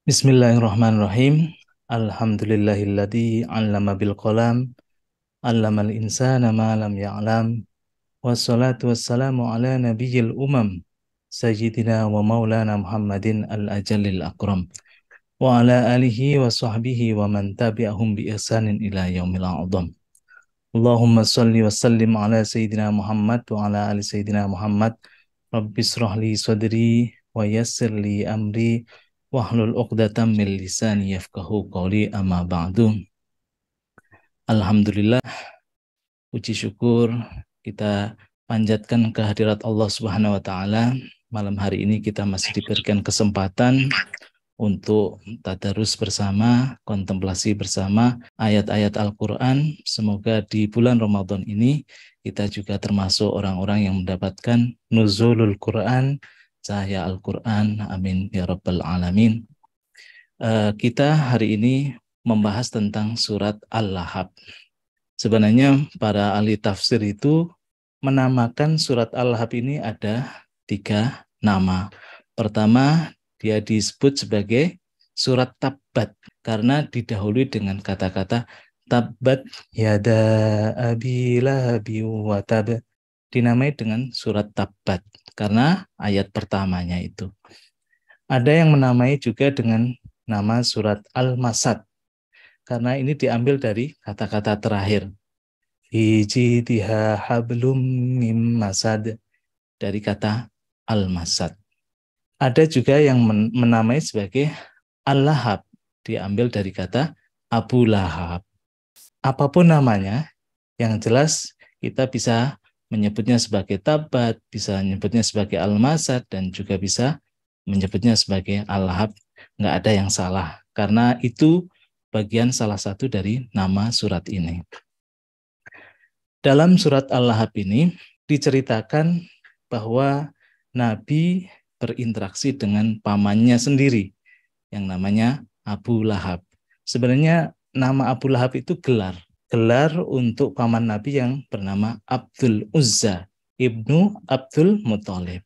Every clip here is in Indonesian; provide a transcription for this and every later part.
Bismillahirrahmanirrahim. Alhamdulillahilladzi 'allama bil qalam, 'allamal insana ma lam ya'lam. Wassalatu wassalamu ala nabiyyil umam, sayyidina wa maulana Muhammadin al-ajallil akram. Wa ala alihi wa sahbihi wa man tabi'ahum bi ihsanin ila yaumil a'dham. Allahumma salli wa sallim ala sayyidina Muhammad wa ala ali sayyidina Muhammad. Rabbi israh li sadri wa yassir li amri wahlul 'uqdatam min lisani yafqahu qawli amma ba'du. Alhamdulillah, puji syukur kita panjatkan kehadirat Allah Subhanahu wa taala. Malam hari ini kita masih diberikan kesempatan untuk tadarus bersama, kontemplasi bersama ayat-ayat Al-Qur'an. Semoga di bulan Ramadan ini kita juga termasuk orang-orang yang mendapatkan nuzulul Quran, cahaya Al-Quran. Amin ya rabbal alamin. Kita hari ini membahas tentang surat Al-Lahab. Sebenarnya para ahli tafsir itu menamakan surat Al-Lahab ini ada 3 nama. Pertama, dia disebut sebagai surat Tabbat karena didahului dengan kata-kata Tabbat yada abi lahabi wa tab. Dinamai dengan surat Tabbat karena ayat pertamanya itu. Ada yang menamai juga dengan nama surat Al-Masad karena ini diambil dari kata-kata terakhir. Hijitiha hablum mim masad, dari kata Al-Masad. Ada juga yang menamai sebagai Al-Lahab, diambil dari kata Abu Lahab. Apapun namanya, yang jelas kita bisa menyebutnya sebagai Tabbat, bisa menyebutnya sebagai Al-Masad, dan juga bisa menyebutnya sebagai Al-Lahab. Nggak ada yang salah, karena itu bagian salah satu dari nama surat ini. Dalam surat Al-Lahab ini diceritakan bahwa Nabi berinteraksi dengan pamannya sendiri yang namanya Abu Lahab. Sebenarnya nama Abu Lahab itu gelar untuk paman Nabi yang bernama Abdul Uzza ibnu Abdul Muthalib.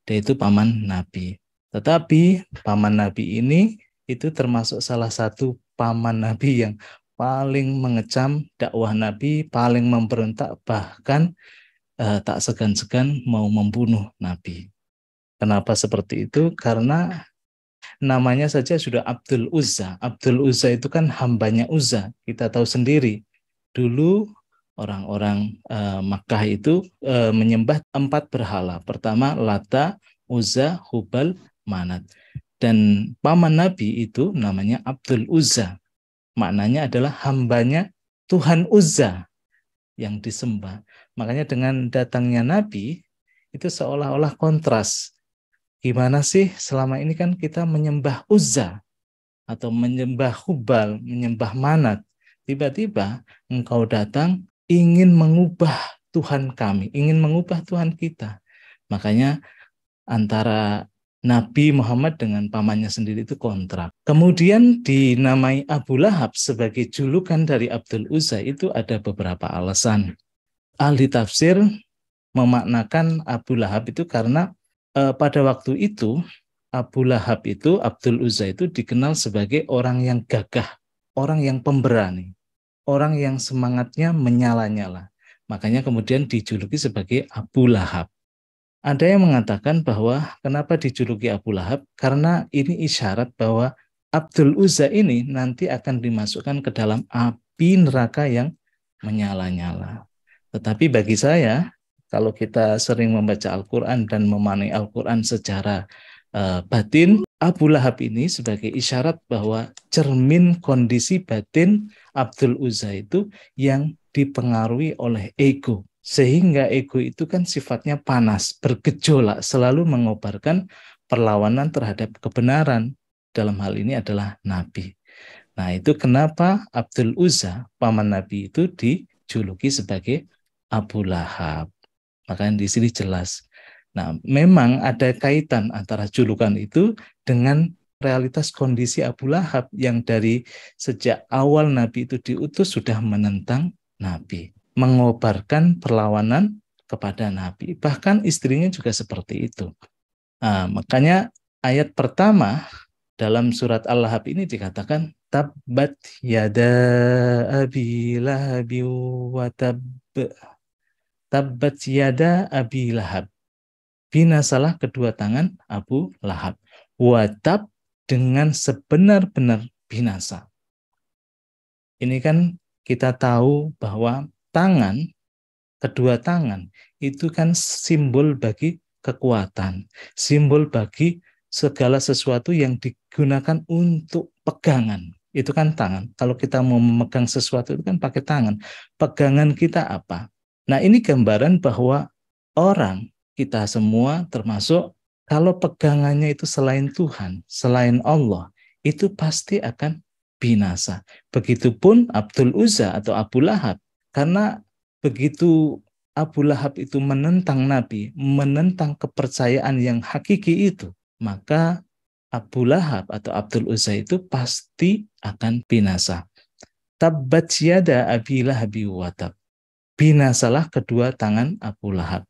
Dia itu paman Nabi. Tetapi paman Nabi ini itu termasuk salah satu paman Nabi yang paling mengecam dakwah Nabi, paling memberontak, bahkan tak segan-segan mau membunuh Nabi. Kenapa seperti itu? Karena namanya saja sudah Abdul Uzza. Abdul Uzza itu kan hambanya Uzza. Kita tahu sendiri. Dulu orang-orang Makkah itu menyembah 4 berhala. Pertama Lata, Uzza, Hubal, Manat. Dan paman Nabi itu namanya Abdul Uzza. Maknanya adalah hambanya Tuhan Uzza yang disembah. Makanya dengan datangnya Nabi itu seolah-olah kontras. Gimana sih selama ini kan kita menyembah Uzza atau menyembah Hubal, menyembah Manat. Tiba-tiba engkau datang ingin mengubah Tuhan kami, ingin mengubah Tuhan kita. Makanya antara Nabi Muhammad dengan pamannya sendiri itu kontrak. Kemudian dinamai Abu Lahab sebagai julukan dari Abdul Uzza itu ada beberapa alasan. Ahli tafsir memaknakan Abu Lahab itu karena pada waktu itu Abu Lahab itu, Abdul Uzza itu dikenal sebagai orang yang gagah, orang yang pemberani, orang yang semangatnya menyala-nyala. Makanya kemudian dijuluki sebagai Abu Lahab. Ada yang mengatakan bahwa kenapa dijuluki Abu Lahab? Karena ini isyarat bahwa Abdul Uzza ini nanti akan dimasukkan ke dalam api neraka yang menyala-nyala. Tetapi bagi saya, kalau kita sering membaca Al-Quran dan memahami Al-Quran secara batin, Abu Lahab ini sebagai isyarat bahwa cermin kondisi batin Abdul Uzza itu yang dipengaruhi oleh ego. Sehingga ego itu kan sifatnya panas, bergejolak, selalu mengobarkan perlawanan terhadap kebenaran. Dalam hal ini adalah Nabi. Nah, itu kenapa Abdul Uzza, paman Nabi itu dijuluki sebagai Abu Lahab. Makanya di sini jelas. Nah, memang ada kaitan antara julukan itu dengan realitas kondisi Abu Lahab yang dari sejak awal Nabi itu diutus sudah menentang Nabi, mengobarkan perlawanan kepada Nabi. Bahkan istrinya juga seperti itu. Nah, makanya ayat pertama Dalam surat Al-Lahab ini dikatakan tabbat yada abi lahabi wa tab. Tabbat yada abi lahab. Binasalah kedua tangan Abu Lahab. Watab, dengan sebenar-benar binasa. Ini kan kita tahu bahwa tangan, kedua tangan, itu kan simbol bagi kekuatan. Simbol bagi segala sesuatu yang digunakan untuk pegangan. Itu kan tangan. Kalau kita mau memegang sesuatu itu kan pakai tangan. Pegangan kita apa? Nah, ini gambaran bahwa orang, kita semua termasuk, kalau pegangannya itu selain Tuhan, selain Allah, itu pasti akan binasa. Begitupun Abdul Uzza atau Abu Lahab. Karena begitu Abu Lahab itu menentang Nabi, menentang kepercayaan yang hakiki itu, maka Abu Lahab atau Abdul Uzza itu pasti akan binasa. Tabbat yada abi lahabi wa tab. Binasalah kedua tangan Abu Lahab.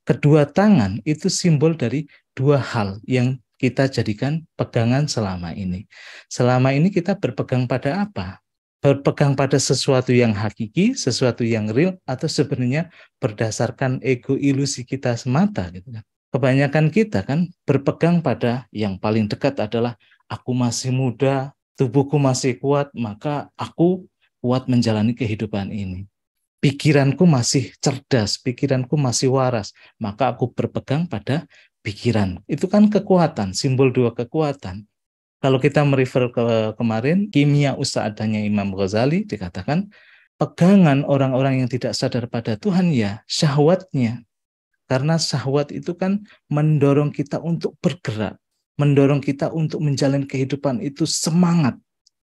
Kedua tangan itu simbol dari dua hal yang kita jadikan pegangan selama ini. Selama ini kita berpegang pada apa? Berpegang pada sesuatu yang hakiki, sesuatu yang real, atau sebenarnya berdasarkan ego ilusi kita semata, gitu kan. Kebanyakan kita kan berpegang pada yang paling dekat adalah aku masih muda, tubuhku masih kuat, maka aku kuat menjalani kehidupan ini. Pikiranku masih cerdas, pikiranku masih waras, maka aku berpegang pada pikiran. Itu kan kekuatan, simbol dua kekuatan. Kalau kita merefer ke kemarin, kimia ustadzanya Imam Ghazali dikatakan, pegangan orang-orang yang tidak sadar pada Tuhan ya syahwatnya. Karena syahwat itu kan mendorong kita untuk bergerak, mendorong kita untuk menjalani kehidupan itu semangat,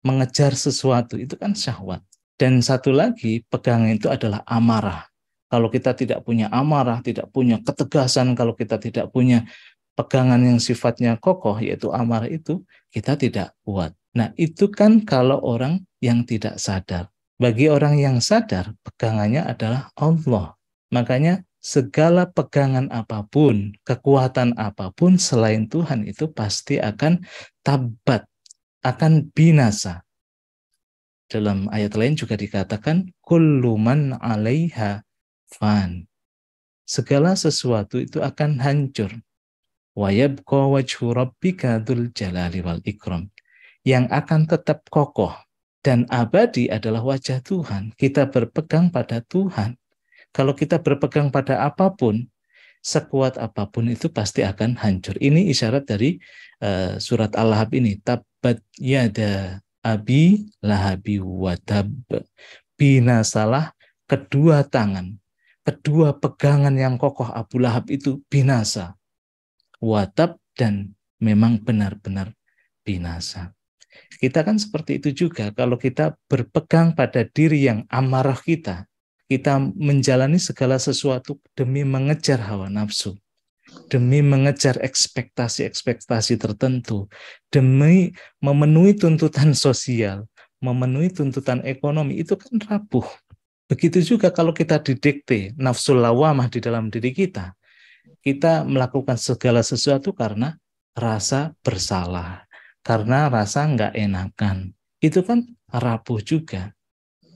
mengejar sesuatu, itu kan syahwat. Dan satu lagi, pegangan itu adalah amarah. Kalau kita tidak punya amarah, tidak punya ketegasan, kalau kita tidak punya pegangan yang sifatnya kokoh, yaitu amarah itu, kita tidak kuat. Nah, itu kan kalau orang yang tidak sadar. Bagi orang yang sadar, pegangannya adalah Allah. Makanya segala pegangan apapun, kekuatan apapun selain Tuhan itu pasti akan tabat, akan binasa. Dalam ayat lain juga dikatakan kullu man 'alaiha fan. Segala sesuatu itu akan hancur. Wa yabqa wajhu rabbika dzul jalali wal ikram. Yang akan tetap kokoh dan abadi adalah wajah Tuhan. Kita berpegang pada Tuhan. Kalau kita berpegang pada apapun, sekuat apapun itu pasti akan hancur. Ini isyarat dari surat Al-Lahab ini. Tabbat yada abi lahabi wa tab. Binasalah kedua tangan, kedua pegangan yang kokoh Abu Lahab itu binasa. Watab, dan memang benar-benar binasa. Kita kan seperti itu juga. Kalau kita berpegang pada diri yang amarah kita menjalani segala sesuatu demi mengejar hawa nafsu, demi mengejar ekspektasi-ekspektasi tertentu, demi memenuhi tuntutan sosial, memenuhi tuntutan ekonomi, itu kan rapuh. Begitu juga kalau kita didikte nafsu lawamah di dalam diri kita melakukan segala sesuatu karena rasa bersalah, karena rasa nggak enakan. Itu kan rapuh juga.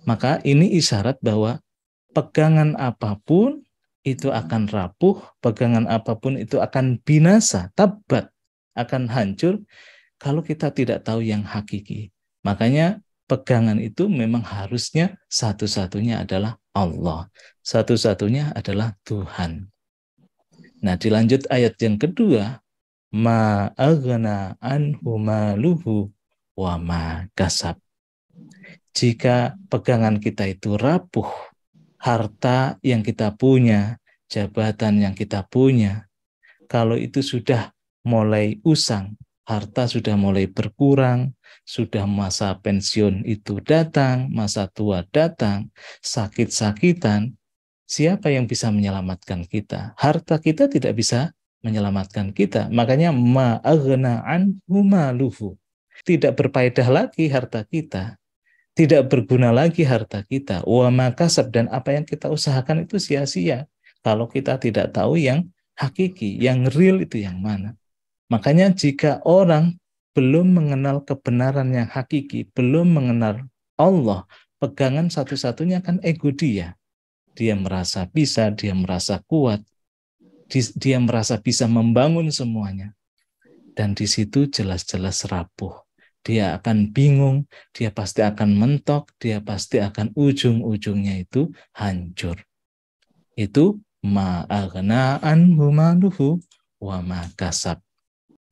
Maka ini isyarat bahwa pegangan apapun itu akan rapuh, pegangan apapun itu akan binasa, tabat, akan hancur kalau kita tidak tahu yang hakiki. Makanya pegangan itu memang harusnya satu-satunya adalah Allah. Satu-satunya adalah Tuhan. Nah, dilanjut ayat yang kedua, ma aghna anhu maluhu wa ma kasab. Jika pegangan kita itu rapuh, harta yang kita punya, jabatan yang kita punya, kalau itu sudah mulai usang, harta sudah mulai berkurang, sudah masa pensiun itu datang, masa tua datang, sakit-sakitan, siapa yang bisa menyelamatkan kita? Harta kita tidak bisa menyelamatkan kita. Makanya ma'aghna anhu maluhu. Tidak berfaedah lagi harta kita. Tidak berguna lagi harta kita. Wa makasab, dan apa yang kita usahakan itu sia-sia. Kalau kita tidak tahu yang hakiki, yang real itu yang mana. Makanya jika orang belum mengenal kebenaran yang hakiki, belum mengenal Allah, pegangan satu-satunya kan ego dia. Dia merasa bisa, dia merasa kuat, dia merasa bisa membangun semuanya. Dan di situ jelas-jelas rapuh. Dia akan bingung, dia pasti akan mentok, dia pasti akan ujung-ujungnya itu hancur. Itu ma'aghna anhu maluhu wa ma kasab.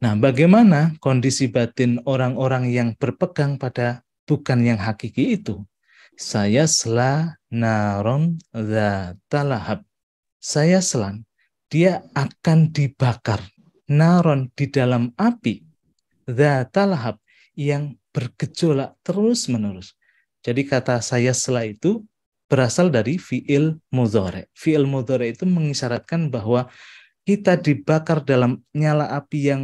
Nah, bagaimana kondisi batin orang-orang yang berpegang pada bukan yang hakiki itu? Saya sela naron dzatalahab. Saya selan, dia akan dibakar. Naron di dalam api. Dzatalahab yang bergejolak terus-menerus. Jadi kata saya sela itu berasal dari fi'il mudhari. Fi'il mudhari itu mengisyaratkan bahwa kita dibakar dalam nyala api yang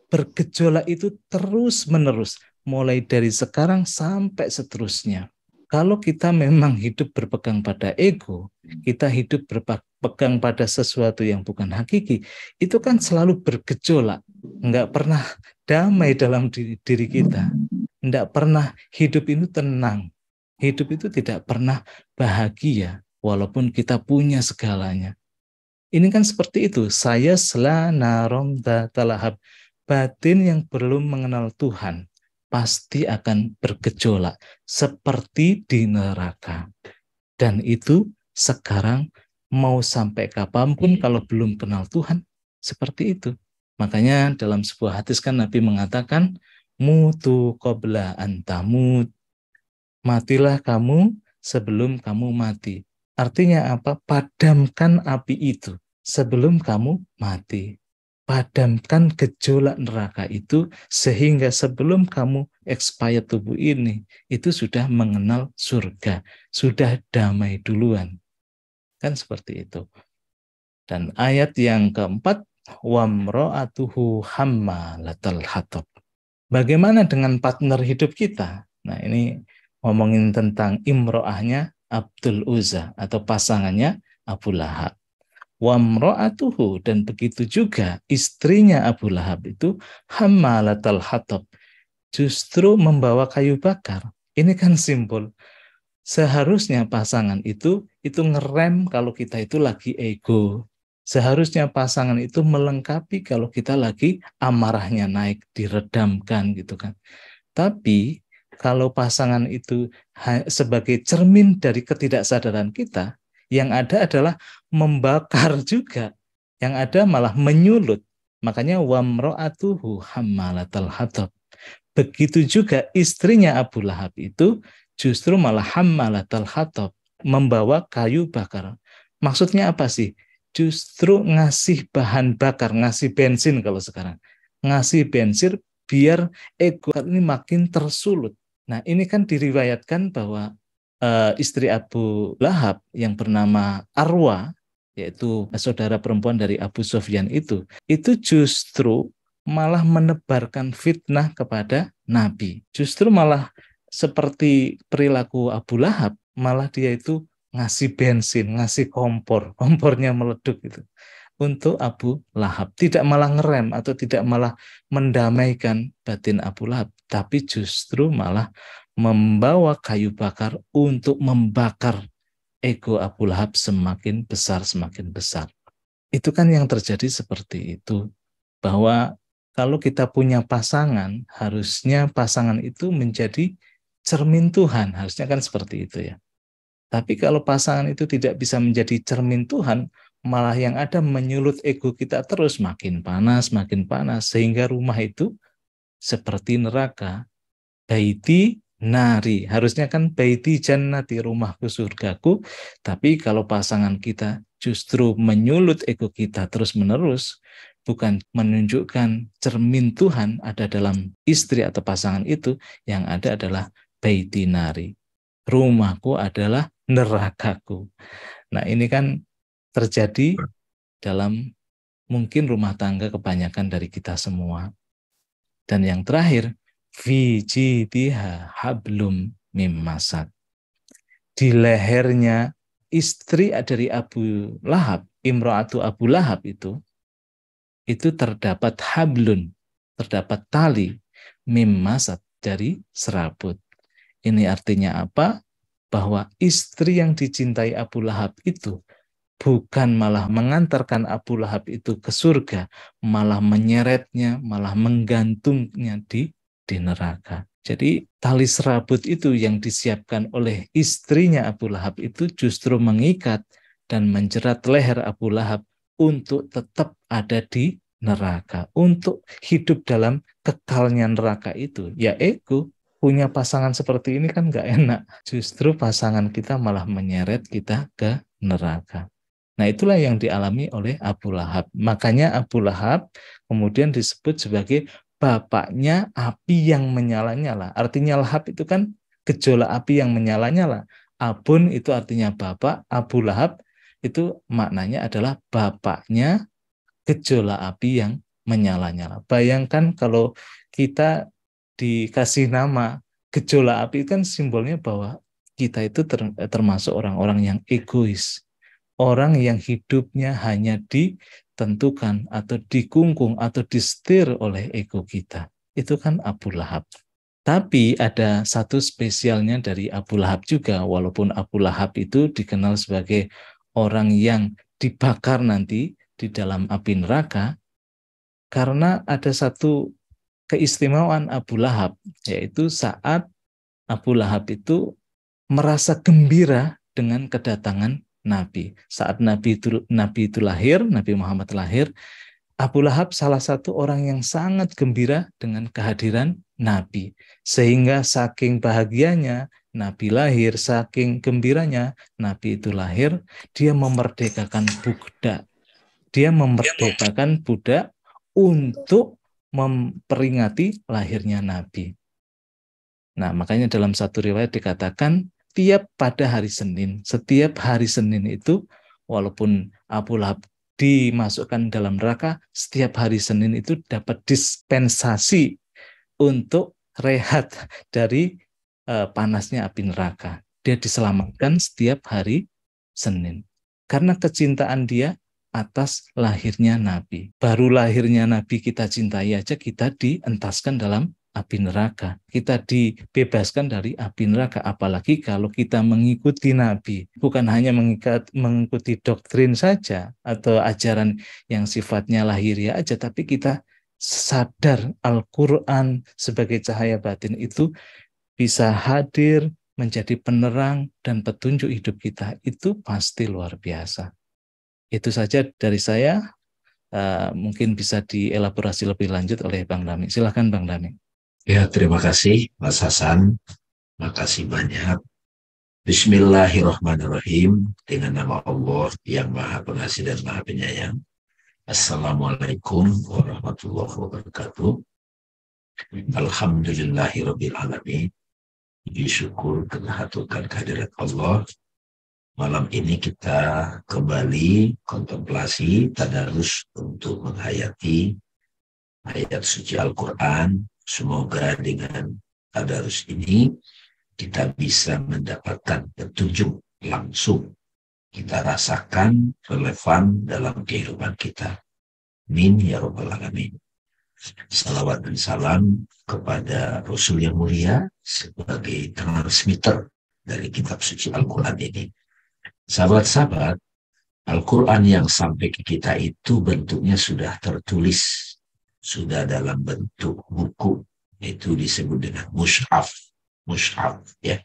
bergejolak itu terus-menerus, mulai dari sekarang sampai seterusnya. Kalau kita memang hidup berpegang pada ego, kita hidup berpegang pada sesuatu yang bukan hakiki, itu kan selalu bergejolak, nggak pernah damai dalam diri kita, nggak pernah hidup itu tenang, hidup itu tidak pernah bahagia, walaupun kita punya segalanya. Ini kan seperti itu, saya selanarom datalahab, batin yang belum mengenal Tuhan pasti akan bergejolak seperti di neraka. Dan itu sekarang mau sampai kapanpun kalau belum kenal Tuhan seperti itu. Makanya dalam sebuah hadis kan Nabi mengatakan mutu qabla antamut. Matilah kamu sebelum kamu mati. Artinya apa? Padamkan api itu sebelum kamu mati. Padamkan gejolak neraka itu sehingga sebelum kamu expired tubuh ini, itu sudah mengenal surga, sudah damai duluan. Kan seperti itu. Dan ayat yang keempat, wamro'atuhu hammalatal hatab. Bagaimana dengan partner hidup kita? Nah, ini ngomongin tentang imro'ahnya Abdul Uzza atau pasangannya Abu Lahab. Wamro'atuhu, dan begitu juga istrinya Abu Lahab itu hammalatal hatab, justru membawa kayu bakar. Ini kan simbol. Seharusnya pasangan itu ngerem kalau kita itu lagi ego. Seharusnya pasangan itu melengkapi kalau kita lagi amarahnya naik, diredamkan gitu kan. Tapi kalau pasangan itu sebagai cermin dari ketidaksadaran kita, yang ada adalah membakar juga. Yang ada malah menyulut. Makanya wamro'atuhu hammalatal hatab. Begitu juga istrinya Abu Lahab itu justru malah hammalatal hatab, membawa kayu bakar. Maksudnya apa sih? Justru ngasih bahan bakar, ngasih bensin kalau sekarang. Ngasih bensin biar ego ini makin tersulut. Nah, ini kan diriwayatkan bahwa istri Abu Lahab yang bernama Arwa, yaitu saudara perempuan dari Abu Sufyan itu justru malah menebarkan fitnah kepada Nabi. Justru malah seperti perilaku Abu Lahab, malah dia itu ngasih bensin, ngasih kompornya meleduk gitu untuk Abu Lahab. Tidak malah ngerem atau tidak malah mendamaikan batin Abu Lahab, tapi justru malah membawa kayu bakar untuk membakar ego Abu Lahab semakin besar, semakin besar. Itu kan yang terjadi seperti itu. Bahwa kalau kita punya pasangan, harusnya pasangan itu menjadi cermin Tuhan. Harusnya kan seperti itu ya. Tapi kalau pasangan itu tidak bisa menjadi cermin Tuhan, malah yang ada menyulut ego kita terus makin panas, sehingga rumah itu seperti neraka. Baiti nari, harusnya kan baiti jannati, rumahku surgaku, tapi kalau pasangan kita justru menyulut ego kita terus-menerus, bukan menunjukkan cermin Tuhan ada dalam istri atau pasangan itu, yang ada adalah baiti nari, rumahku adalah nerakaku. Nah, ini kan terjadi dalam mungkin rumah tangga kebanyakan dari kita semua. Dan yang terakhir, fi jidiha hablum mim masad. Di lehernya istri dari Abu Lahab, imro'atu Abu Lahab itu terdapat hablun, terdapat tali mim masad, dari serabut. Ini artinya apa? Bahwa istri yang dicintai Abu Lahab itu bukan malah mengantarkan Abu Lahab itu ke surga, malah menyeretnya, malah menggantungnya di neraka. Jadi tali serabut itu yang disiapkan oleh istrinya Abu Lahab itu justru mengikat dan menjerat leher Abu Lahab untuk tetap ada di neraka, untuk hidup dalam kekalnya neraka itu. Ya ego, punya pasangan seperti ini kan nggak enak. Justru pasangan kita malah menyeret kita ke neraka. Nah, itulah yang dialami oleh Abu Lahab. Makanya Abu Lahab kemudian disebut sebagai bapaknya api yang menyala-nyala. Artinya Lahab itu kan gejolak api yang menyala-nyala. Abun itu artinya bapak, Abu Lahab itu maknanya adalah bapaknya gejolak api yang menyala-nyala. Bayangkan kalau kita dikasih nama gejolak api, kan simbolnya bahwa kita itu termasuk orang-orang yang egois. Orang yang hidupnya hanya ditentukan atau dikungkung atau disetir oleh ego kita. Itu kan Abu Lahab. Tapi ada satu spesialnya dari Abu Lahab juga, walaupun Abu Lahab itu dikenal sebagai orang yang dibakar nanti di dalam api neraka, karena ada satu keistimewaan Abu Lahab, yaitu saat Abu Lahab itu merasa gembira dengan kedatangan Nabi. Saat Nabi itu lahir, Nabi Muhammad lahir, Abu Lahab salah satu orang yang sangat gembira dengan kehadiran Nabi. Sehingga saking bahagianya Nabi lahir, saking gembiranya Nabi itu lahir, dia memerdekakan budak. Dia memerdekakan budak untuk memperingati lahirnya Nabi. Nah, makanya dalam satu riwayat dikatakan setiap hari Senin itu, walaupun Abu Lahab dimasukkan dalam neraka, setiap hari Senin itu dapat dispensasi untuk rehat dari panasnya api neraka. Dia diselamatkan setiap hari Senin. Karena kecintaan dia atas lahirnya Nabi. Baru lahirnya Nabi kita cintai aja, kita dientaskan dalam api neraka. Kita dibebaskan dari api neraka. Apalagi kalau kita mengikuti Nabi. Bukan hanya mengikuti doktrin saja atau ajaran yang sifatnya lahiriah aja, tapi kita sadar Al-Quran sebagai cahaya batin itu bisa hadir menjadi penerang dan petunjuk hidup kita. Itu pasti luar biasa. Itu saja dari saya. Mungkin bisa dielaborasi lebih lanjut oleh Bang Dami. Silakan Bang Dami. Ya, terima kasih Mas Hasan. Terima kasih banyak. Bismillahirrahmanirrahim. Dengan nama Allah yang Maha Pengasih dan Maha Penyayang. Assalamualaikum warahmatullahi wabarakatuh. Alhamdulillahirabbil alamin. Syukur kehadiran kehadirat Allah. Malam ini kita kembali kontemplasi tadarus untuk menghayati ayat suci Al-Quran. Semoga dengan tadarus ini kita bisa mendapatkan petunjuk langsung. Kita rasakan relevan dalam kehidupan kita. Amin ya rabbal alamin. Salawat dan salam kepada Rasul yang mulia sebagai transmitter dari kitab suci Al-Quran ini. Sahabat-sahabat, Al-Quran yang sampai ke kita itu bentuknya sudah tertulis, sudah dalam bentuk buku, itu disebut dengan mushaf. Mushaf, ya.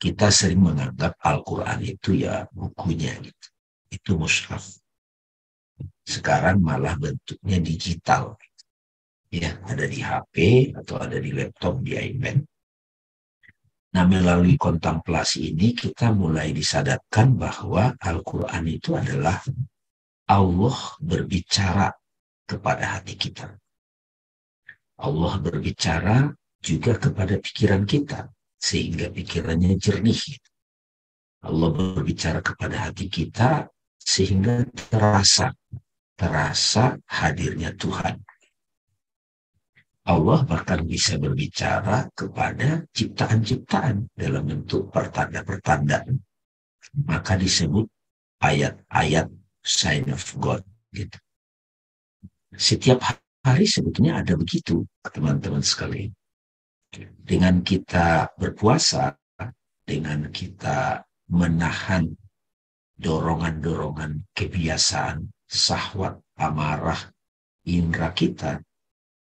Kita sering menganggap Al-Quran itu ya bukunya gitu. Itu mushaf. Sekarang malah bentuknya digital. Ya, ada di HP atau ada di laptop, di iPad. Nah, melalui kontemplasi ini kita mulai disadarkan bahwa Al-Quran itu adalah Allah berbicara kepada hati kita. Allah berbicara juga kepada pikiran kita, sehingga pikirannya jernih. Allah berbicara kepada hati kita, sehingga terasa hadirnya Tuhan. Allah bahkan bisa berbicara kepada ciptaan-ciptaan dalam bentuk pertanda-pertanda. Maka disebut ayat-ayat sign of God. Gitu. Setiap hari sebetulnya ada begitu, teman-teman sekalian. Dengan kita berpuasa, dengan kita menahan dorongan-dorongan kebiasaan, syahwat, amarah, indera kita,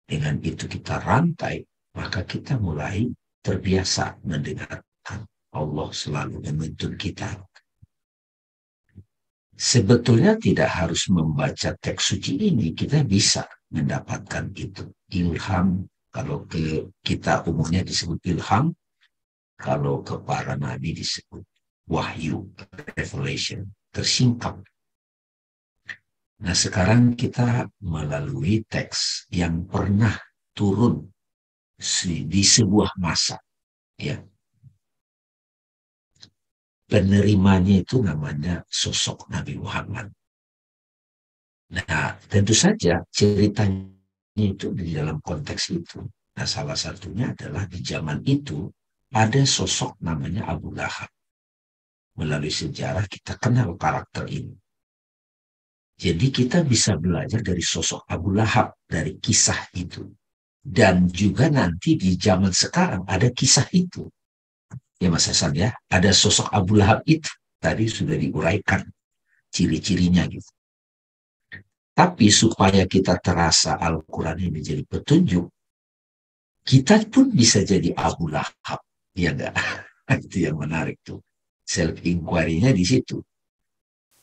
dengan itu kita rantai, maka kita mulai terbiasa mendengarkan Allah selalu menuntun kita. Sebetulnya tidak harus membaca teks suci ini, kita bisa mendapatkan itu. Ilham, kalau kita umumnya disebut ilham, kalau ke para nabi disebut wahyu, revelation, tersingkap. Nah, sekarang kita melalui teks yang pernah turun di sebuah masa, ya. Penerimanya itu namanya sosok Nabi Muhammad. Nah, tentu saja ceritanya itu di dalam konteks itu. Nah, salah satunya adalah di zaman itu ada sosok namanya Abu Lahab. Melalui sejarah kita kenal karakter ini. Jadi kita bisa belajar dari sosok Abu Lahab, dari kisah itu. Dan juga nanti di zaman sekarang ada kisah itu. Ya Mas Hasan ya, ada sosok Abu Lahab itu. Tadi sudah diuraikan ciri-cirinya gitu. Tapi supaya kita terasa Al-Quran ini menjadi petunjuk, kita pun bisa jadi Abu Lahab. Ya enggak? Itu yang menarik tuh. Self-inquiry-nya di situ.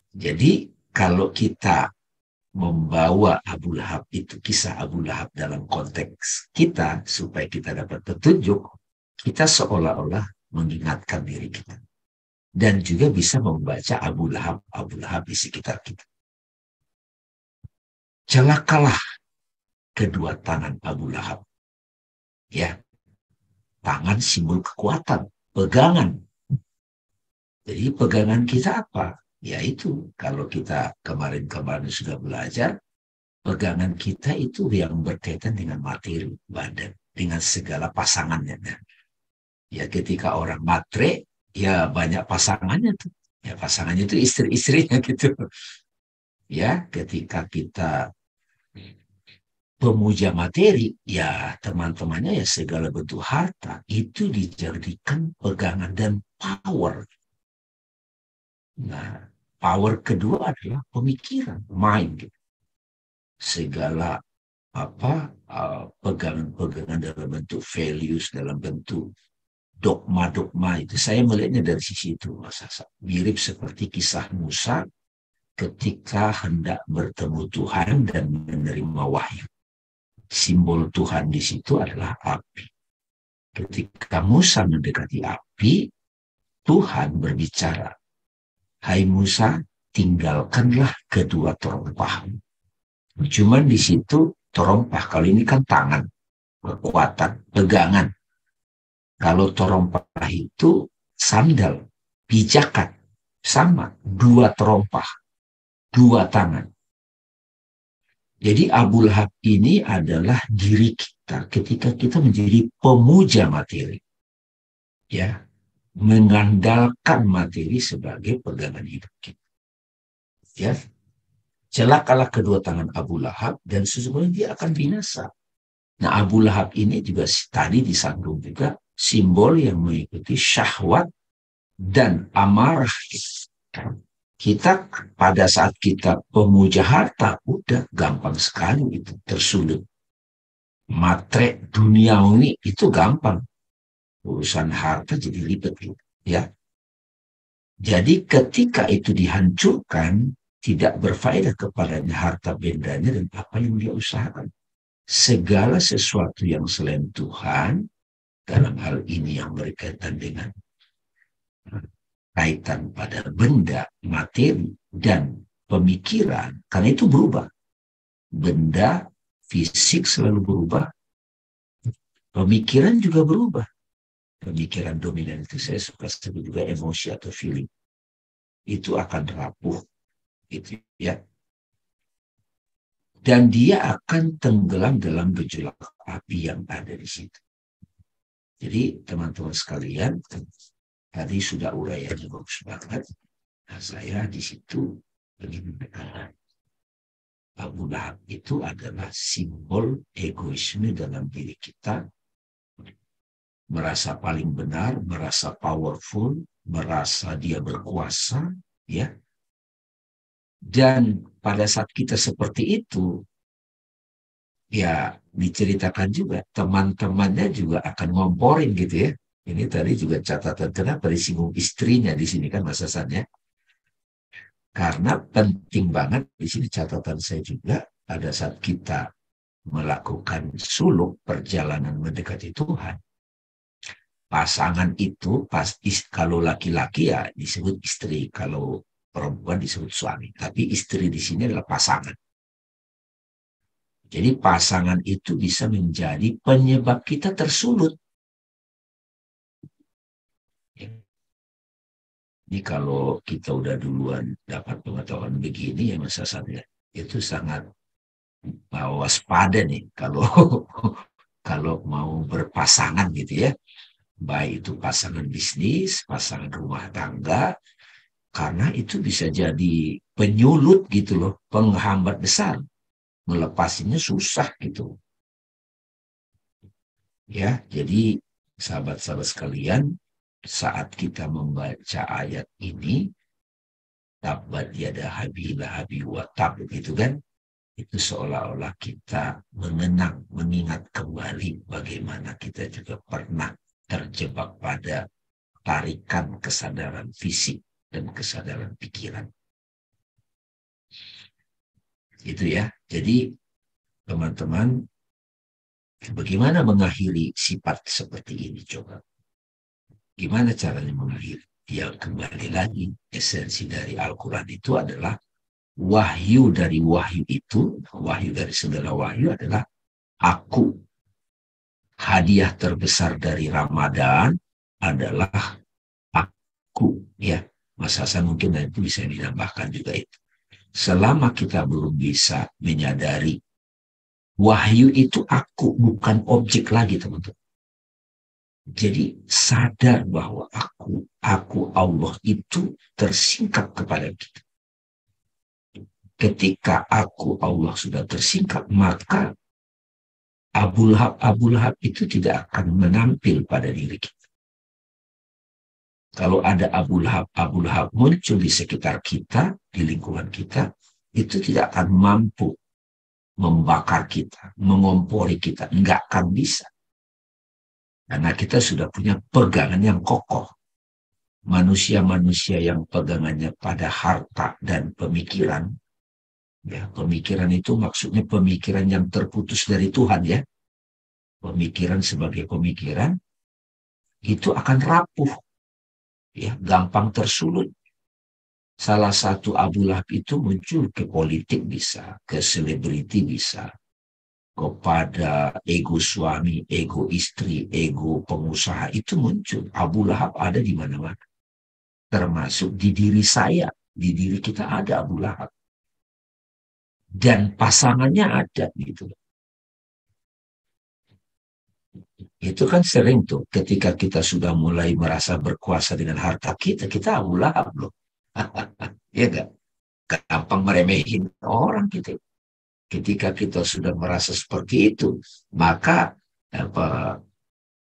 Jadi kalau kita membawa Abu Lahab itu, kisah Abu Lahab dalam konteks kita, supaya kita dapat petunjuk, kita seolah-olah mengingatkan diri kita. Dan juga bisa membaca Abu Lahab di sekitar kita. Celakalah kedua tangan Abu Lahab. Ya, tangan simbol kekuatan, pegangan. Jadi pegangan kita apa? Yaitu kalau kita kemarin-kemarin sudah belajar, pegangan kita itu yang berkaitan dengan materi badan, dengan segala pasangannya. Ya ketika orang matre, ya banyak pasangannya tuh. Ya pasangannya itu istri-istrinya gitu. Ya ketika kita pemuja materi, ya teman-temannya ya segala bentuk harta itu dijadikan pegangan dan power. Nah, power kedua adalah pemikiran, mind. Segala pegangan-pegangan dalam bentuk values, dalam bentuk dogma-dogma itu saya melihatnya dari sisi itu, Mas Hasan. Mirip seperti kisah Musa ketika hendak bertemu Tuhan dan menerima wahyu. Simbol Tuhan di situ adalah api. Ketika Musa mendekati api, Tuhan berbicara, "Hai Musa, tinggalkanlah kedua terompahmu." Cuman di situ terompah, kalau ini kan tangan, kekuatan, pegangan. Kalau terompah itu sandal, pijakan, sama, dua terompah, dua tangan. Jadi Abu Lahab ini adalah diri kita ketika kita menjadi pemuja materi. Ya, mengandalkan materi sebagai pegangan hidup kita. Ya, celakalah kedua tangan Abu Lahab dan sesungguhnya dia akan binasa. Nah, Abu Lahab ini juga tadi disandung juga simbol yang mengikuti syahwat dan amarah. Kita pada saat kita pemuja harta, udah gampang sekali itu tersulut. Matre duniawi itu gampang. Urusan harta jadi ribet ya. Jadi ketika itu dihancurkan, tidak berfaedah kepadanya harta bendanya dan apa yang dia usahakan. Segala sesuatu yang selain Tuhan, dalam hal ini yang berkaitan dengan kaitan pada benda, materi, dan pemikiran, karena itu berubah. Benda, fisik selalu berubah, pemikiran juga berubah. Pemikiran dominan itu saya suka sebut juga emosi atau feeling. Itu akan rapuh, gitu ya. Dan dia akan tenggelam dalam gejolak api yang ada di situ. Jadi teman-teman sekalian, tadi sudah uraiannya bagus banget. Nah, saya di situ lebih menekankan Abu Lahab itu adalah simbol egoisme dalam diri kita, merasa paling benar, merasa powerful, merasa dia berkuasa, ya. Dan pada saat kita seperti itu, ya diceritakan juga teman-temannya juga akan ngomporin gitu ya. Ini tadi juga catatan kenapa disinggung istrinya di sini kan Mas Hasan ya. Karena penting banget di sini catatan saya juga pada saat kita melakukan suluk perjalanan mendekati Tuhan. Pasangan itu kalau laki-laki ya disebut istri, kalau perempuan disebut suami. Tapi istri di sini adalah pasangan. Jadi pasangan itu bisa menjadi penyebab kita tersulut. Jadi kalau kita udah duluan dapat pengetahuan begini ya Mas Hasan ya, itu sangat waspada nih kalau kalau mau berpasangan gitu ya. Baik itu pasangan bisnis, pasangan rumah tangga, karena itu bisa jadi penyulut gitu loh, penghambat besar. Melepasinya susah gitu. Ya, jadi sahabat-sahabat sekalian, saat kita membaca ayat ini, tabbat yada abi lahabi wa tab gitu kan, itu seolah-olah kita mengingat kembali bagaimana kita juga pernah terjebak pada tarikan kesadaran fisik dan kesadaran pikiran. Itu ya. Jadi teman-teman, bagaimana mengakhiri sifat seperti ini coba? Gimana caranya mengakhiri? Ya kembali lagi, esensi dari Al-Quran itu adalah wahyu dari wahyu itu, wahyu dari segala wahyu adalah aku. Hadiah terbesar dari Ramadan adalah aku. Ya, Mas Hasan mungkin nanti bisa ditambahkan juga itu. Selama kita belum bisa menyadari wahyu itu aku, bukan objek lagi teman-teman. Jadi sadar bahwa aku Allah itu tersingkap kepada kita. Ketika aku Allah sudah tersingkap, maka Abu Lahab itu tidak akan menampil pada diri kita. Kalau ada Abu Lahab muncul di sekitar kita, di lingkungan kita, itu tidak akan mampu membakar kita, mengompori kita. Enggak akan bisa. Karena kita sudah punya pegangan yang kokoh. Manusia-manusia yang pegangannya pada harta dan pemikiran. Ya, pemikiran itu maksudnya pemikiran yang terputus dari Tuhan ya. Pemikiran sebagai pemikiran itu akan rapuh. Ya, gampang tersulut. Salah satu Abu Lahab itu muncul ke politik bisa, ke selebriti bisa, kepada ego suami, ego istri, ego pengusaha itu muncul. Abu Lahab ada di mana-mana. Termasuk di diri saya, di diri kita ada Abu Lahab. Dan pasangannya ada gitu. Itu kan sering tuh ketika kita sudah mulai merasa berkuasa dengan harta kita Abu Lahab loh. Ya enggak? Gampang meremehin orang gitu. Ketika kita sudah merasa seperti itu, maka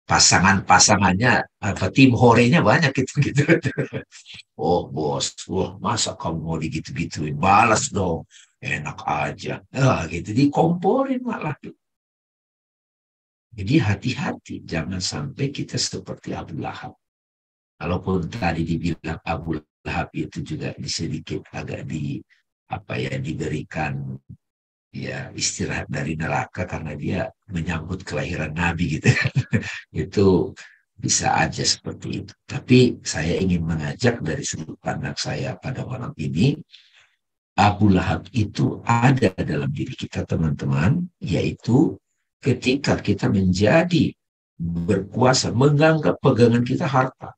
pasangan-pasangannya, tim horenya banyak gitu. Oh bos, wah masa kamu mau digitu-gituin, balas dong, enak aja, gitu dikomporin malah. Jadi hati-hati, jangan sampai kita seperti Abu Lahab. Kalaupun tadi dibilang Abu Lahab itu juga sedikit agak diberikan ya istirahat dari neraka karena dia menyambut kelahiran Nabi gitu. Itu bisa aja seperti itu. Tapi saya ingin mengajak dari sudut pandang saya pada malam ini, Abu Lahab itu ada dalam diri kita teman-teman, yaitu ketika kita menjadi berkuasa, menganggap pegangan kita harta.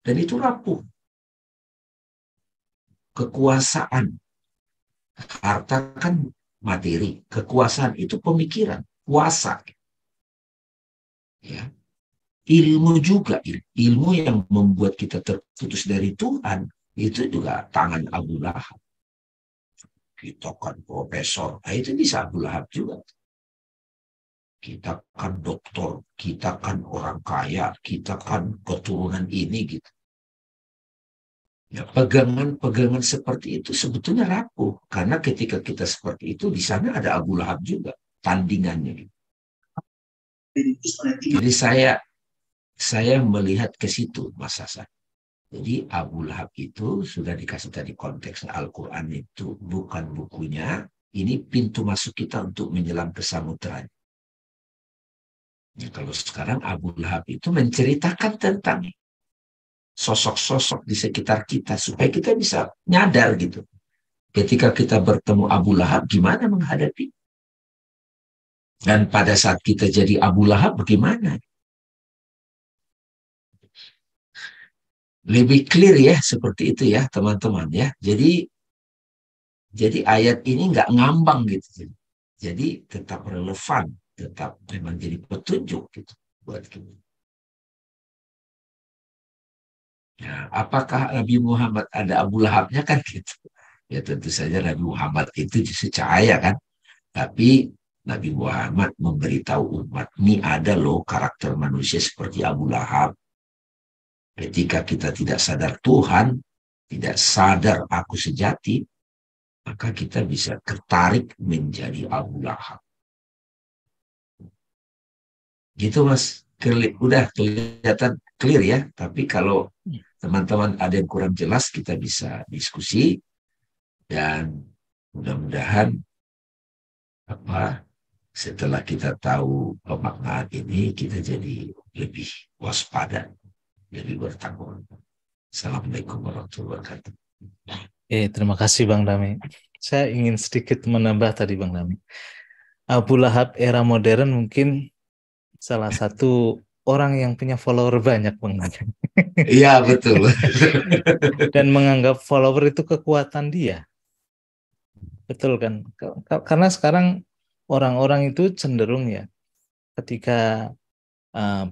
Dan itu rapuh. Kekuasaan. Harta kan materi. Kekuasaan itu pemikiran. Kuasa. Ya. Ilmu juga. Ilmu yang membuat kita terputus dari Tuhan. Itu juga tangan Abu Lahab. kita kan profesor. Nah, itu bisa Abu Lahab juga. Kita kan doktor, kita kan orang kaya, kita kan keturunan ini gitu. Ya, pegangan-pegangan seperti itu sebetulnya rapuh. Karena ketika kita seperti itu, di sana ada Abu Lahab juga, tandingannya. Gitu. Jadi saya melihat ke situ, Mas Hasan. Jadi Abu Lahab itu sudah dikasih tadi konteks Al-Quran itu bukan bukunya, ini pintu masuk kita untuk menyelam ke samudera. Ya, kalau sekarang Abu Lahab itu menceritakan tentang sosok-sosok di sekitar kita supaya kita bisa nyadar gitu. Ketika kita bertemu Abu Lahab, gimana menghadapi? Dan pada saat kita jadi Abu Lahab, bagaimana? Lebih clear ya seperti itu ya teman-teman ya. Jadi ayat ini nggak ngambang gitu. Jadi tetap relevan, tetap memang jadi petunjuk gitu buat kita. Ya, apakah Nabi Muhammad ada Abu Lahabnya kan gitu? Ya tentu saja Nabi Muhammad itu justru cahaya kan. Tapi Nabi Muhammad memberitahu umat, ini ada loh karakter manusia seperti Abu Lahab. Ketika kita tidak sadar Tuhan, tidak sadar aku sejati, maka kita bisa tertarik menjadi Abu Lahab. Gitu Mas, udah kelihatan clear ya. Tapi kalau teman-teman ada yang kurang jelas, kita bisa diskusi dan mudah-mudahan setelah kita tahu pemaknaan ini, kita jadi lebih waspada, lebih bertakwa. Assalamualaikum warahmatullahi wabarakatuh. Terima kasih Bang Dami. Saya ingin sedikit menambah tadi Bang Dami. Abu Lahab era modern mungkin salah satu orang yang punya follower banyak Bang Dami. Iya betul. Dan menganggap follower itu kekuatan dia. Betul kan? Karena sekarang orang-orang itu cenderung ya, ketika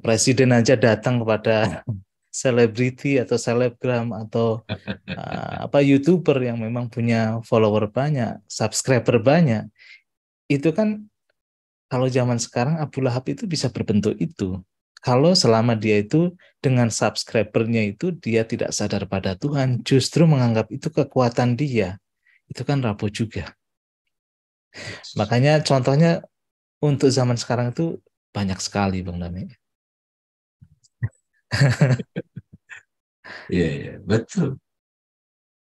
presiden aja datang kepada selebriti atau selebgram atau YouTuber yang memang punya follower banyak, subscriber banyak, itu kan kalau zaman sekarang Abu Lahab itu bisa berbentuk itu. Kalau selama dia itu dengan subscribernya itu dia tidak sadar pada Tuhan, justru menganggap itu kekuatan dia, itu kan rapuh juga. Makanya contohnya untuk zaman sekarang itu banyak sekali Bang Dami. Iya, iya, betul.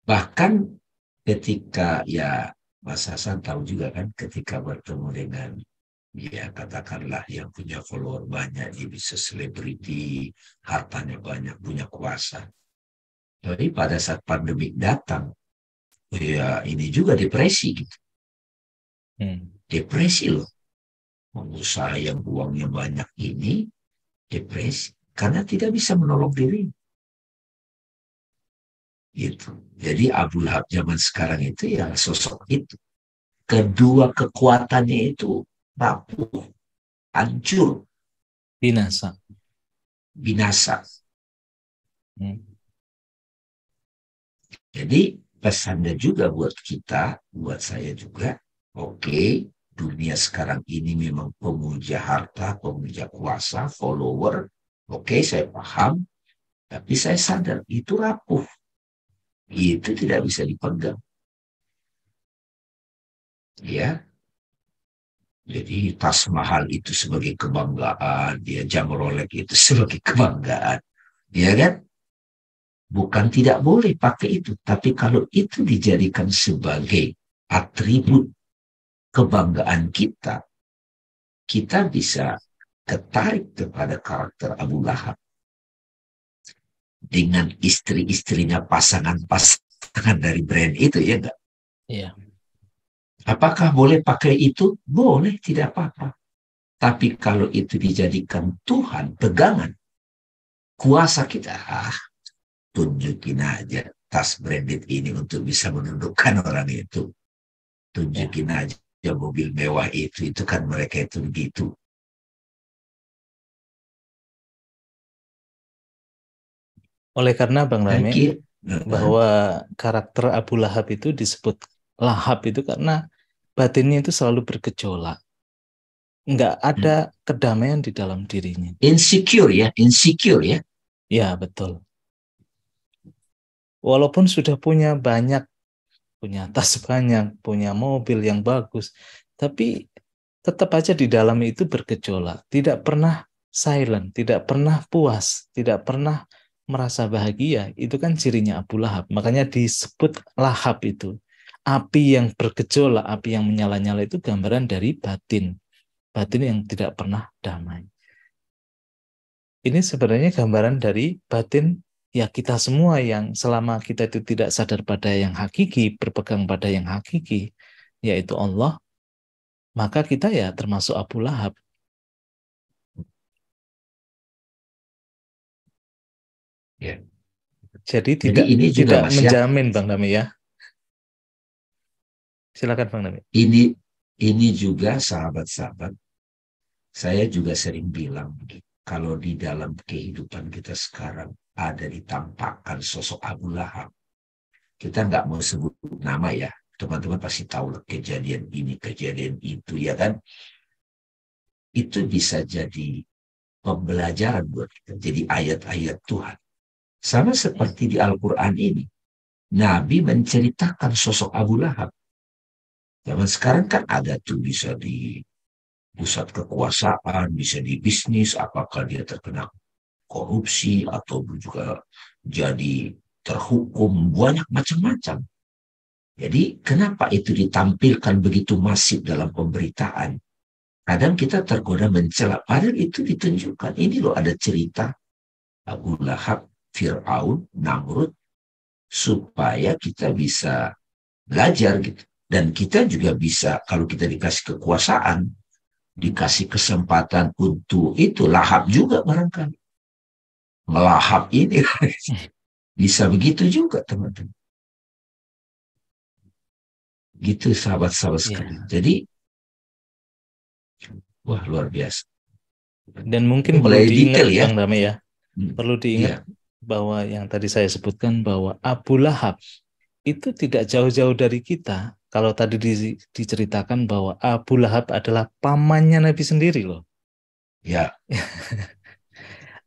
Bahkan ketika ya Mas Hasan tahu juga kan ketika bertemu dengan ya katakanlah yang punya follower banyak, dia bisa selebriti, hartanya banyak, punya kuasa. Jadi pada saat pandemik datang, ya ini juga depresi gitu. Depresi loh. Pengusaha yang uangnya banyak ini depresi karena tidak bisa menolong diri. Gitu. Jadi Abu Lahab zaman sekarang itu ya sosok itu. Kedua kekuatannya itu rapuh, hancur, Binasa. binasa. Jadi pesannya juga buat kita, buat saya juga, oke, dunia sekarang ini memang pemuja harta, pemuja kuasa, follower, oke, saya paham, tapi saya sadar itu rapuh, itu tidak bisa dipegang. Ya, jadi tas mahal itu sebagai kebanggaan, dia jam Rolex itu sebagai kebanggaan, ya kan? Bukan tidak boleh pakai itu, tapi kalau itu dijadikan sebagai atribut kebanggaan kita, kita bisa tertarik kepada karakter Abu Lahab dengan istri-istrinya, pasangan-pasangan dari brand itu, ya enggak? Iya. Apakah boleh pakai itu? Boleh, tidak apa-apa. Tapi kalau itu dijadikan Tuhan, pegangan, kuasa kita, tunjukin aja tas branded ini untuk bisa menundukkan orang itu. Tunjukin aja mobil mewah itu kan mereka itu begitu. Oleh karena Bang Rame, bahwa karakter Abu Lahab itu disebut Lahab itu karena batinnya itu selalu bergejolak. Nggak ada kedamaian di dalam dirinya. Insecure ya, insecure ya. Ya, betul. Walaupun sudah punya banyak, punya tas banyak, punya mobil yang bagus, tapi tetap aja di dalam itu bergejolak. Tidak pernah silent, tidak pernah puas, tidak pernah merasa bahagia. Itu kan cirinya Abu Lahab. Makanya disebut lahap itu. Api yang bergejolak, api yang menyala-nyala itu gambaran dari batin. Batin yang tidak pernah damai. Ini sebenarnya gambaran dari batin ya kita semua yang selama kita itu tidak sadar pada yang hakiki, berpegang pada yang hakiki, yaitu Allah, maka kita ya termasuk Abu Lahab. Ya. Jadi Jadi ini juga tidak Mas ya, menjamin Bang Dami ya. Silakan Bang Dami. ini juga sahabat-sahabat, saya juga sering bilang kalau di dalam kehidupan kita sekarang ada ditampakkan sosok Abu Lahab, kita nggak mau sebut nama ya, teman-teman pasti tahu lah kejadian ini, kejadian itu ya kan, itu bisa jadi pembelajaran buat kita, jadi ayat-ayat Tuhan. Sama seperti di Al-Quran ini, Nabi menceritakan sosok Abu Lahab. Zaman sekarang kan ada tuh, bisa di pusat kekuasaan, bisa di bisnis, apakah dia terkena korupsi atau juga jadi terhukum, banyak macam-macam. Jadi kenapa itu ditampilkan begitu masif dalam pemberitaan? Kadang kita tergoda mencela, padahal itu ditunjukkan. Ini loh ada cerita Abu Lahab, Fir'aun, Namrud, supaya kita bisa belajar gitu. Dan kita juga bisa, kalau kita dikasih kekuasaan, dikasih kesempatan untuk itu, lahap juga barangkali. Melahap ini, bisa begitu juga teman-teman. Gitu sahabat-sahabat sekalian. Ya. Jadi, wah luar biasa. Dan mungkin Ini perlu mulai diingat detail ya. Bang Dami ya. Perlu Iya, diingat bahwa yang tadi saya sebutkan bahwa Abu Lahab itu tidak jauh-jauh dari kita. Kalau tadi diceritakan bahwa Abu Lahab adalah pamannya Nabi sendiri loh. ya,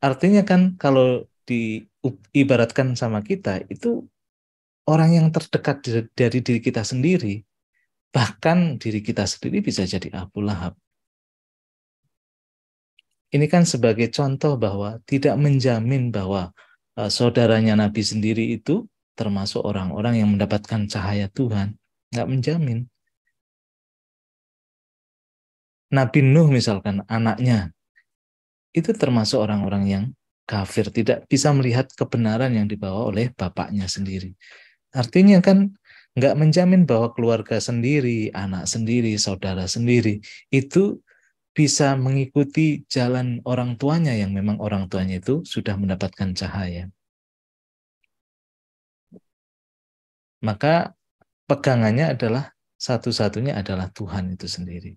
Artinya kan kalau diibaratkan sama kita, itu orang yang terdekat dari diri kita sendiri, bahkan diri kita sendiri bisa jadi Abu Lahab. Ini kan sebagai contoh bahwa tidak menjamin bahwa saudaranya Nabi sendiri itu termasuk orang-orang yang mendapatkan cahaya Tuhan. Nggak menjamin. Nabi Nuh misalkan, anaknya, itu termasuk orang-orang yang kafir, tidak bisa melihat kebenaran yang dibawa oleh bapaknya sendiri. Artinya kan nggak menjamin bahwa keluarga sendiri, anak sendiri, saudara sendiri, itu bisa mengikuti jalan orang tuanya yang memang orang tuanya itu sudah mendapatkan cahaya. Maka pegangannya adalah satu-satunya adalah Tuhan itu sendiri.